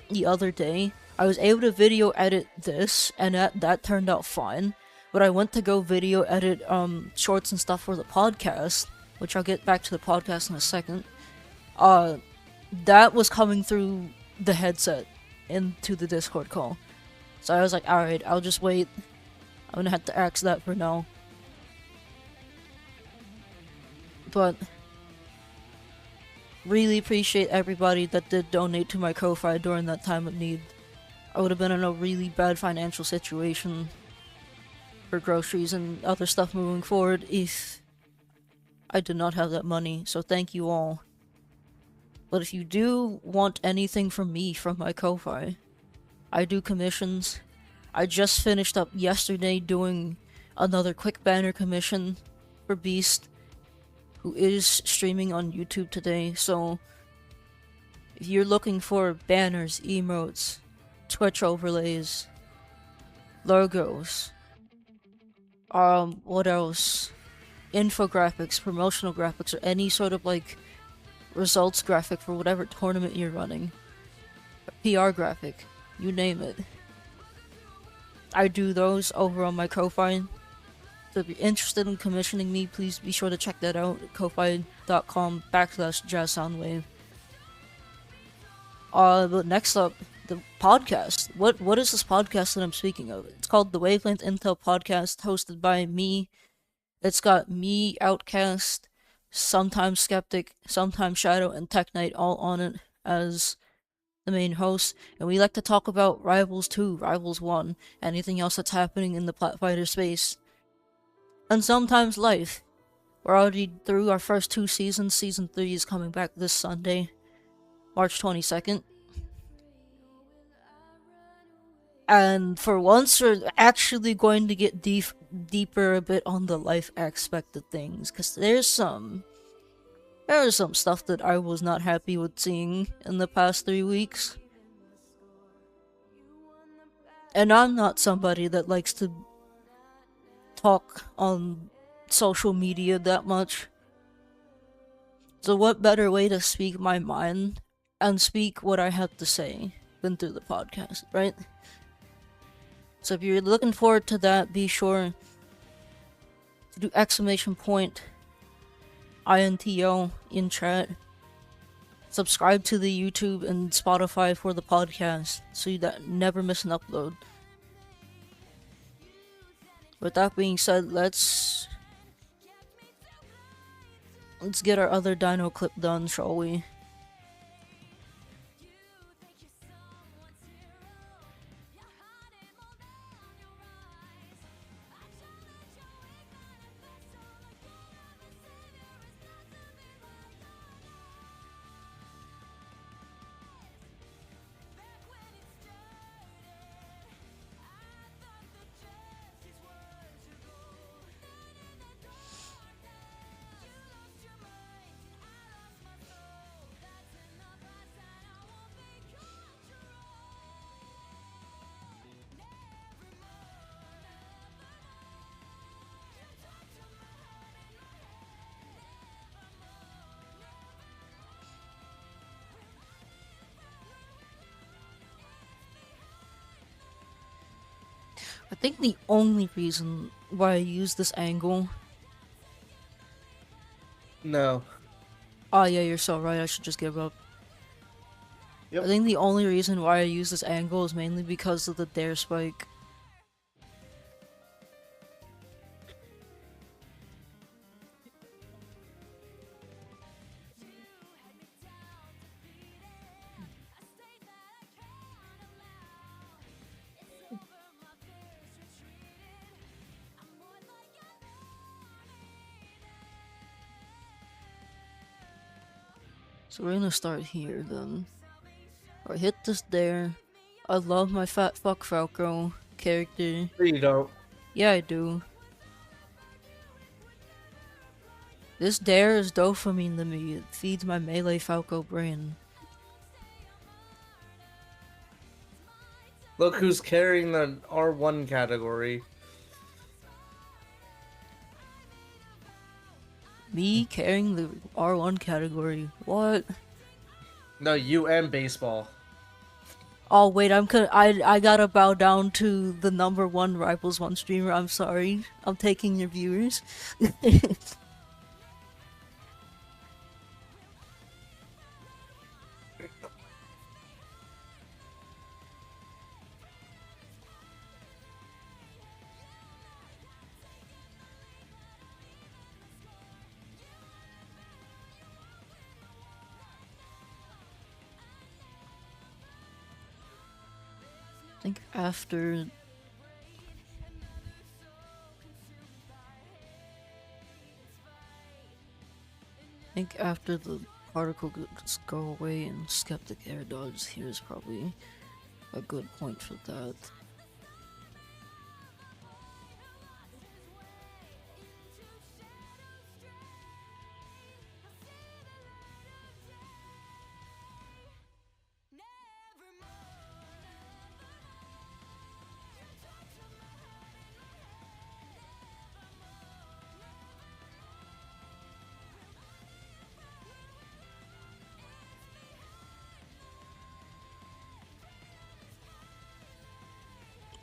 the other day. I was able to video edit this, and that turned out fine. But I went to go video edit shorts and stuff for the podcast, which I'll get back to the podcast in a second. That was coming through the headset into the Discord call. So I was like, alright, I'll just wait. I'm gonna have to axe that for now. But really appreciate everybody that did donate to my Ko-Fi during that time of need. I would have been in a really bad financial situation for groceries and other stuff moving forward if I did not have that money, so thank you all. But if you do want anything from me from my Ko-Fi, I do commissions. I just finished up yesterday doing another quick banner commission for Beast, who is streaming on YouTube today. So if you're looking for banners, emotes, Twitch overlays, logos, what else? Infographics, promotional graphics, or any sort of like results graphic for whatever tournament you're running, a PR graphic, you name it. I do those over on my Kofi. So if you're interested in commissioning me, please be sure to check that out at kofi.com/jazzsoundwave. But next up, the podcast. What is this podcast that I'm speaking of? It's called the Wavelength Intel Podcast, hosted by me. It's got me, Outcast, sometimes Skeptic, sometimes Shadow, and Tech Knight all on it as the main host, and we like to talk about Rivals 2, Rivals 1, anything else that's happening in the Platfighter space, and sometimes life. We're already through our first 2 seasons. Season 3 is coming back this Sunday, March 22nd. And for once, we're actually going to get deeper a bit on the life aspect of things, because there's some stuff that I was not happy with seeing in the past 3 weeks. And I'm not somebody that likes to talk on social media that much. So what better way to speak my mind and speak what I have to say than through the podcast, right? So if you're looking forward to that, be sure to do !INTL in chat. Subscribe to the YouTube and Spotify for the podcast so you never miss an upload. With that being said, let's get our other dino clip done, shall we? I think the only reason why I use this angle... No. Oh yeah, you're so right, I should just give up. Yep. I think the only reason why I use this angle is mainly because of the dare spike. So we're gonna start here then. I hit this dare. I love my fat fuck Falco character. No, you don't. Yeah, I do. This dare is dopamine to me. It feeds my melee Falco brain. Look who's carrying the R1 category. Me carrying the R1 category. What? No, you and baseball. Oh wait, I gotta bow down to the #1 Rivals 1 streamer. I'm sorry. I'm taking your viewers. I think after... the particle goods go away and Skeptic air dodge, here's probably a good point for that.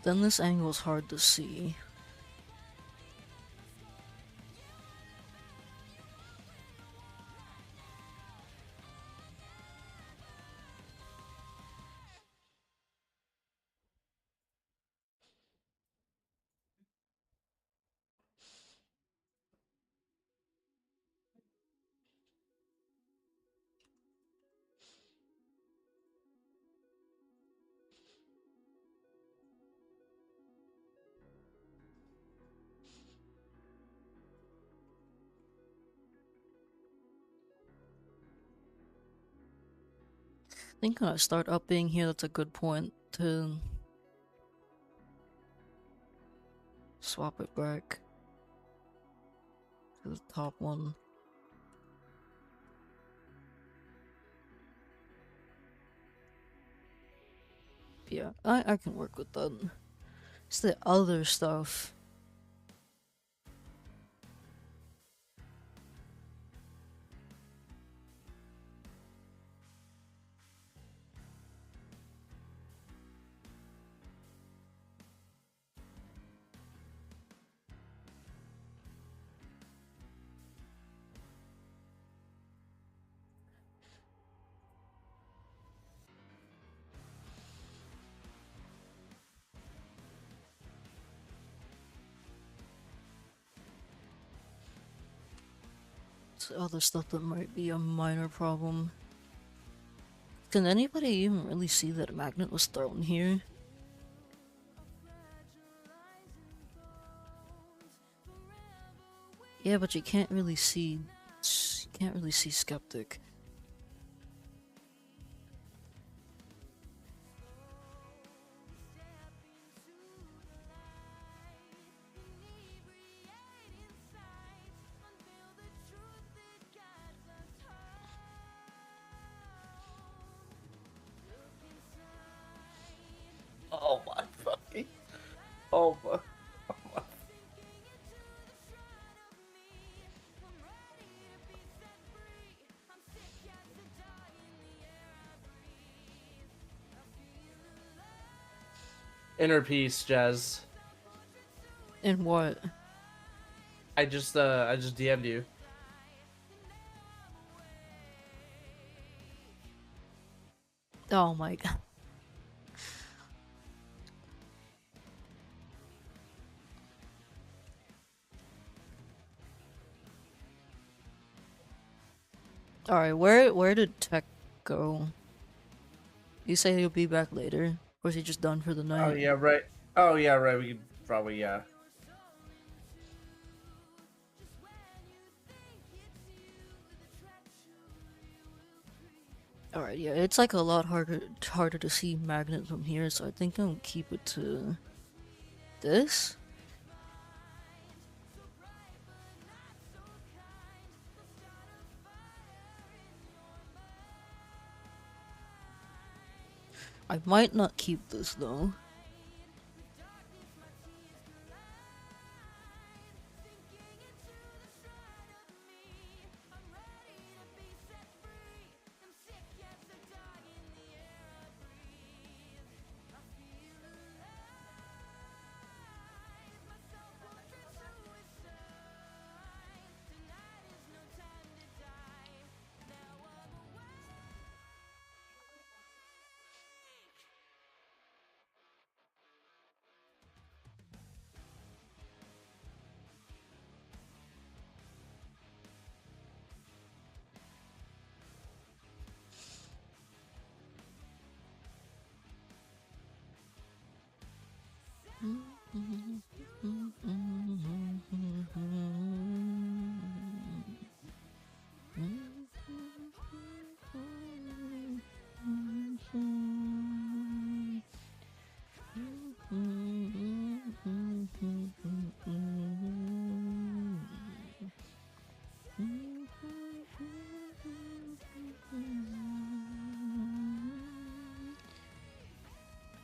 then this angle is hard to see. I think when I start upping here, that's a good point to swap it back to the top one. Yeah, I can work with that. It's the other stuff. It's the other stuff that might be a minor problem. Can anybody even really see that a magnet was thrown here? Yeah, but you can't really see. You can't really see Skeptic. Oh my fucking. Oh my. Inner peace, Jazz. And what? I just DM'd you. Oh my god. Alright, where did Tech go? You say he'll be back later? Or is he just done for the night? Oh yeah, right. Oh yeah, right. We could probably Alright, yeah, it's like a lot harder to see magnet from here, so I think I'll keep it to this. I might not keep this though.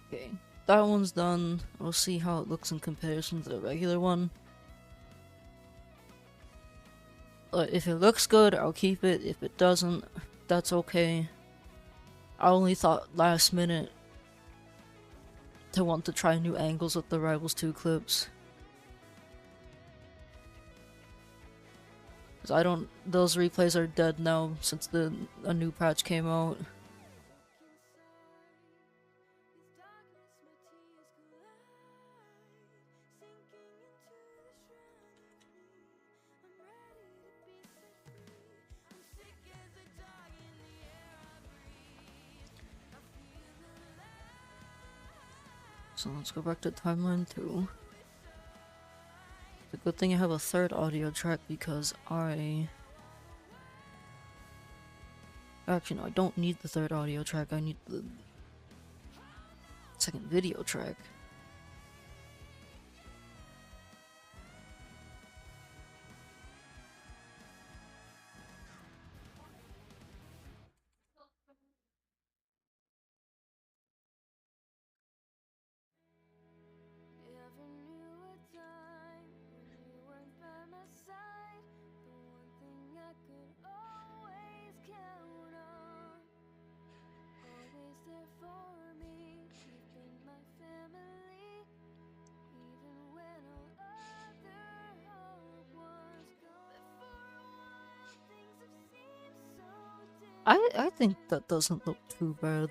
Okay, that one's done. We'll see how it looks in comparison to the regular one. If it looks good, I'll keep it. If it doesn't, that's okay. I only thought last minute to want to try new angles with the Rivals 2 clips. Cause I don't, those replays are dead now since a new patch came out. So let's go back to timeline 2. It's a good thing I have a third audio track because actually, no, I don't need the third audio track, I need the second video track. Never knew a time when you weren't by my side. The one thing I could always count on. Always there for me, keeping my family. Even when all other hope was gone. But for a while things have seemed so different. I think that doesn't look too bad.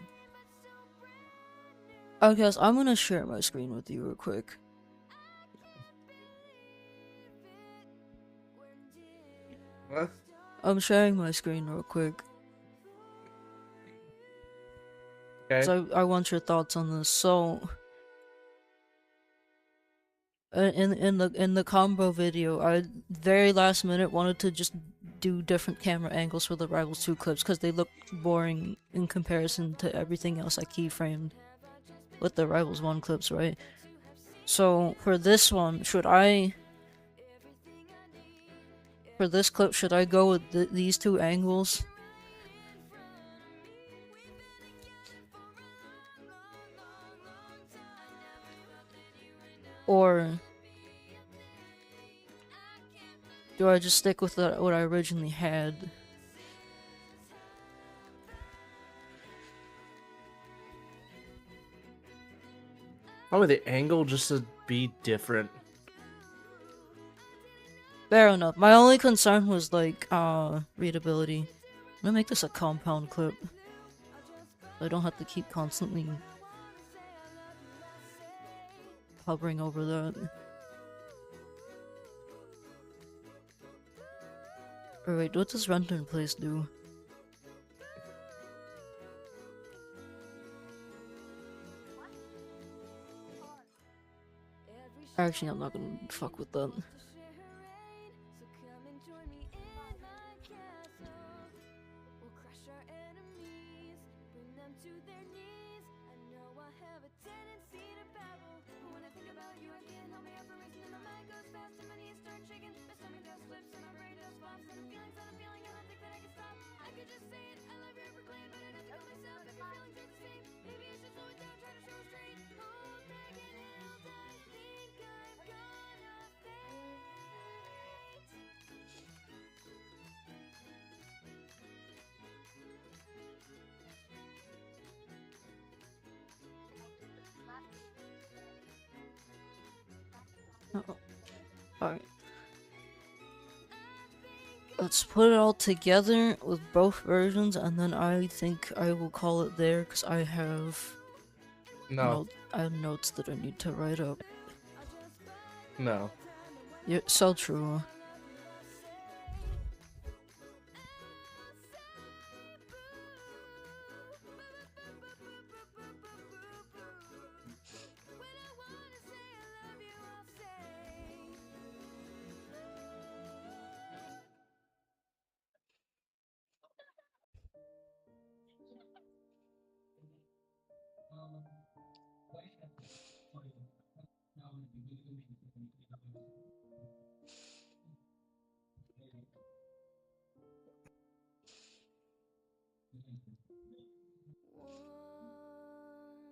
Okay, guys, I'm gonna share my screen with you real quick. What? I'm sharing my screen real quick. Okay. So I want your thoughts on this. So in the combo video, I very last minute wanted to just do different camera angles for the Rivals 2 clips because they look boring in comparison to everything else I keyframed with the Rivals 1 clips, right? So for this one, for this clip, should I go with these two angles? Or do I just stick with what I originally had? Probably the angle just to be different. Fair enough. My only concern was like readability. I'm gonna make this a compound clip. So I don't have to keep constantly hovering over that. Or wait, what does render in place do? Actually, I'm not gonna fuck with that. So come and join me in my castle. We'll crush our enemies, bring them to their knees. I know I have a tendency to babble, but when I think about you, I can't help me up from racing, and my mind goes fast, and my knees start shaking. My stomach does flips, and my brain does flops, and the feelings that I'm feeling, I don't think that I can stop. I could just say it, I love you and proclaim, but I'd have to go myself. If your feelings are the same, maybe I should slow it down, try to show restraint. Oh, taking it all time, think I've gone off fate. Uh-oh. Alright. Let's put it all together with both versions, and then I think I will call it there, because I have No. I have notes that I need to write up. No. Yeah, so true.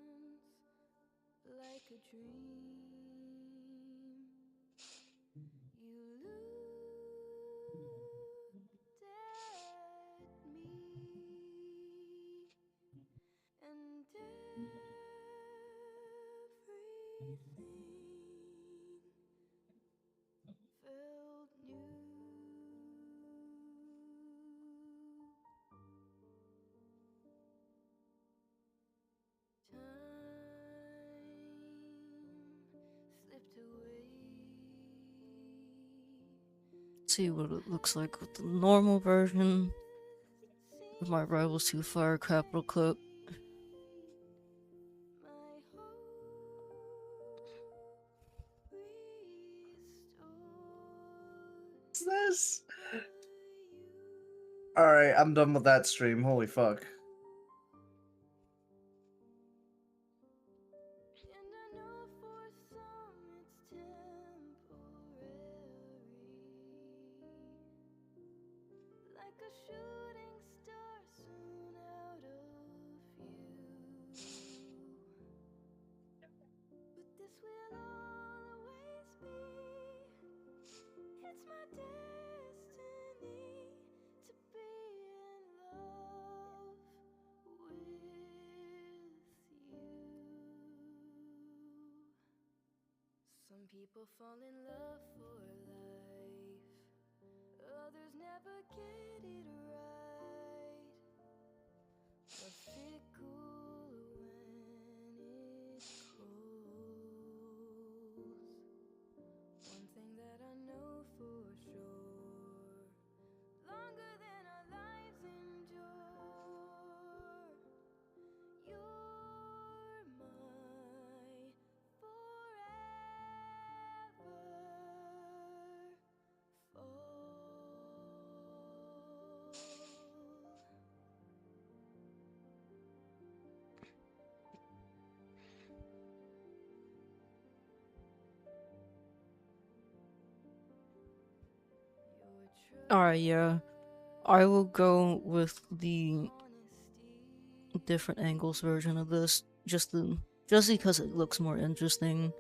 Once, like a dream, you looked at me, and felt new. Time slipped away. See what it looks like with the normal version of my Rivals to Fire capital clip. My hope restored. What's this? Alright, I'm done with that stream. Holy fuck. And I know for some it's temporary, like a shooting star soon out of view. But this will always be. It's my destiny to be in love with you. Some people fall in love for life, others never get it right. But fickle when it goes. One thing that I know for sure, longer than our lives endure, you're my forever fall. Alright, yeah. I will go with the different angles version of this, just because it looks more interesting.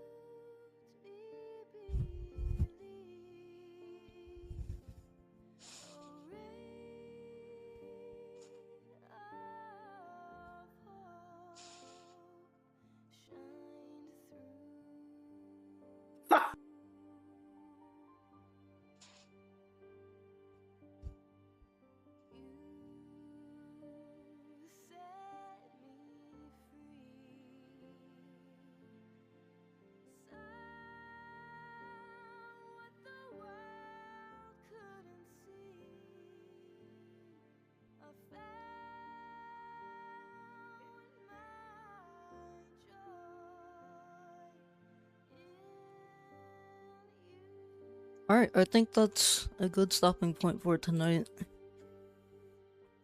Alright, I think that's a good stopping point for tonight.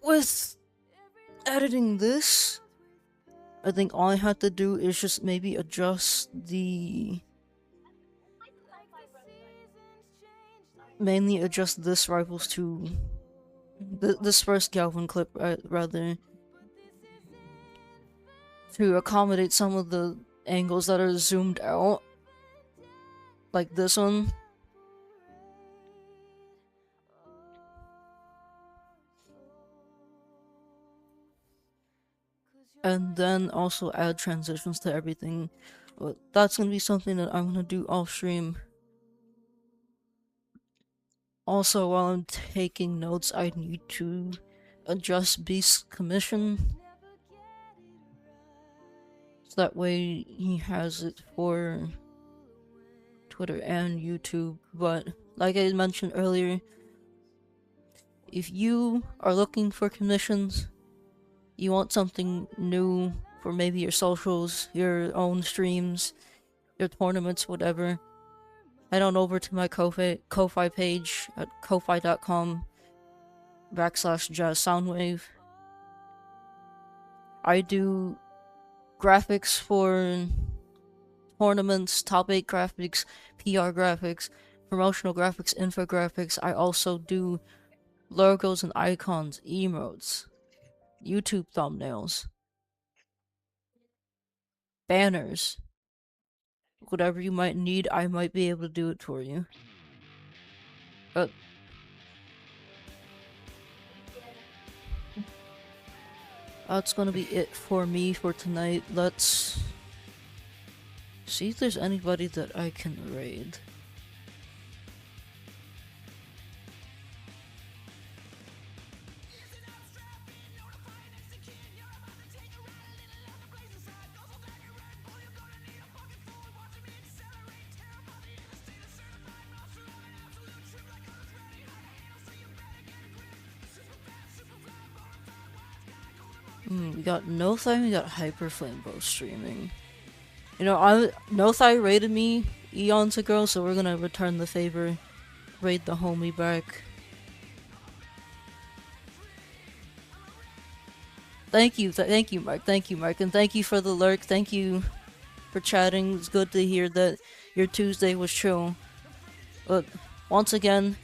With editing this, I think all I have to do is just maybe adjust the... mainly adjust this Rivals to... this first Galvin clip, rather, to accommodate some of the angles that are zoomed out, like this one. And then also add transitions to everything. But that's gonna be something that I'm gonna do off stream. Also, while I'm taking notes, I need to adjust Beast's commission, so that way he has it for Twitter and YouTube. But like I mentioned earlier, if you are looking for commissions, you want something new for maybe your socials, your own streams, your tournaments, whatever, head on over to my Kofi page at kofi.com/jazzsoundwave. I do graphics for tournaments, top 8 graphics, PR graphics, promotional graphics, infographics. I also do logos and icons, emotes, YouTube thumbnails, banners. Whatever you might need, I might be able to do it for you. But that's gonna be it for me for tonight. Let's See if there's anybody that I can raid. We got No Thigh, we got Hyper Flamebow streaming. You know, No Thigh raided me eons ago, so we're gonna return the favor, raid the homie back. Thank you, Mark. Thank you, Mark, and thank you for the lurk. Thank you for chatting. It's good to hear that your Tuesday was chill. But once again,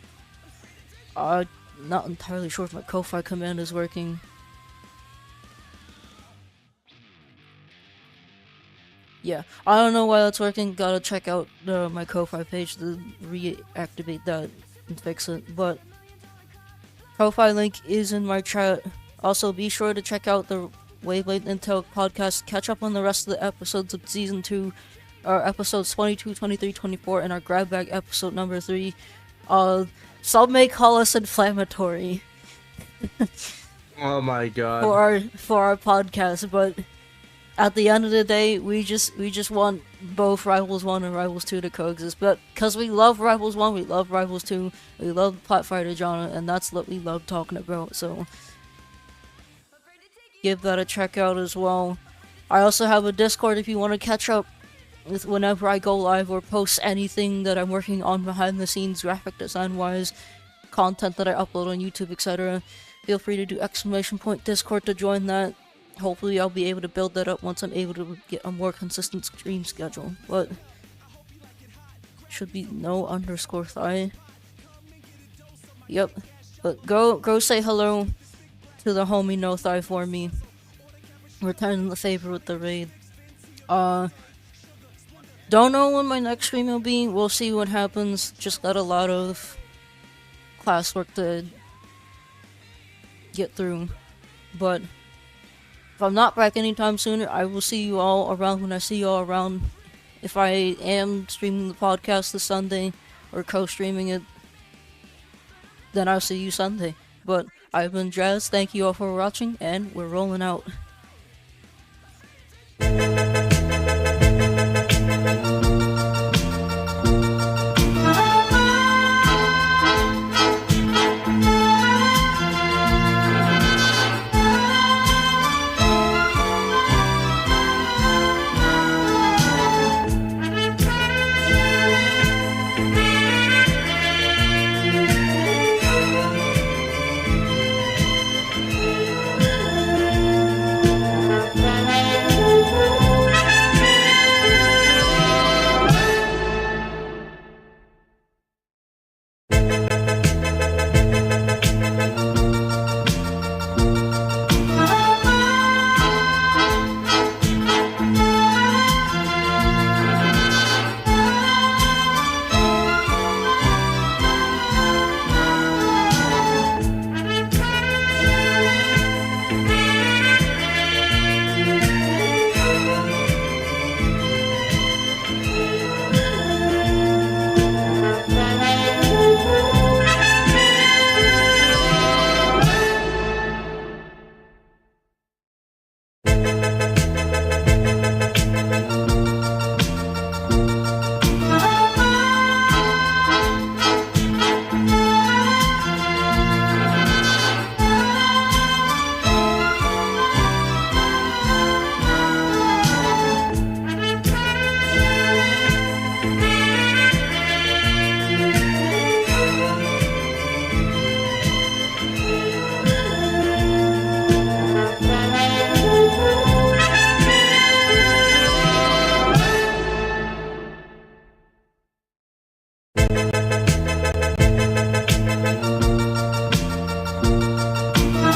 I'm not entirely sure if my Kofi command is working. Yeah, I don't know why that's working. Gotta check out my Ko-Fi page to reactivate that and fix it. But Ko-Fi link is in my chat. Also, be sure to check out the Wavelength INTL podcast. Catch up on the rest of the episodes of Season 2. Our episodes 22, 23, 24, and our grab bag episode number 3. Some may call us inflammatory. Oh my god. For our podcast, but at the end of the day, we just want both Rivals 1 and Rivals 2 to coexist. But because we love Rivals 1, we love Rivals 2, we love the Plat Fighter genre, and that's what we love talking about. So give that a check out as well. I also have a Discord if you want to catch up with whenever I go live or post anything that I'm working on behind the scenes, graphic design wise, content that I upload on YouTube, etc. Feel free to do !Discord to join that. Hopefully I'll be able to build that up once I'm able to get a more consistent stream schedule. But should be no_thigh. Yep. But go say hello to the homie No Thigh for me. Returning the favor with the raid. Don't know when my next stream will be. We'll see what happens. Just got a lot of classwork to get through. But if I'm not back anytime sooner, I will see you all around when I see you all around. If I am streaming the podcast this Sunday, or co-streaming it, then I'll see you Sunday. But I've been Jazz, thank you all for watching, and we're rolling out.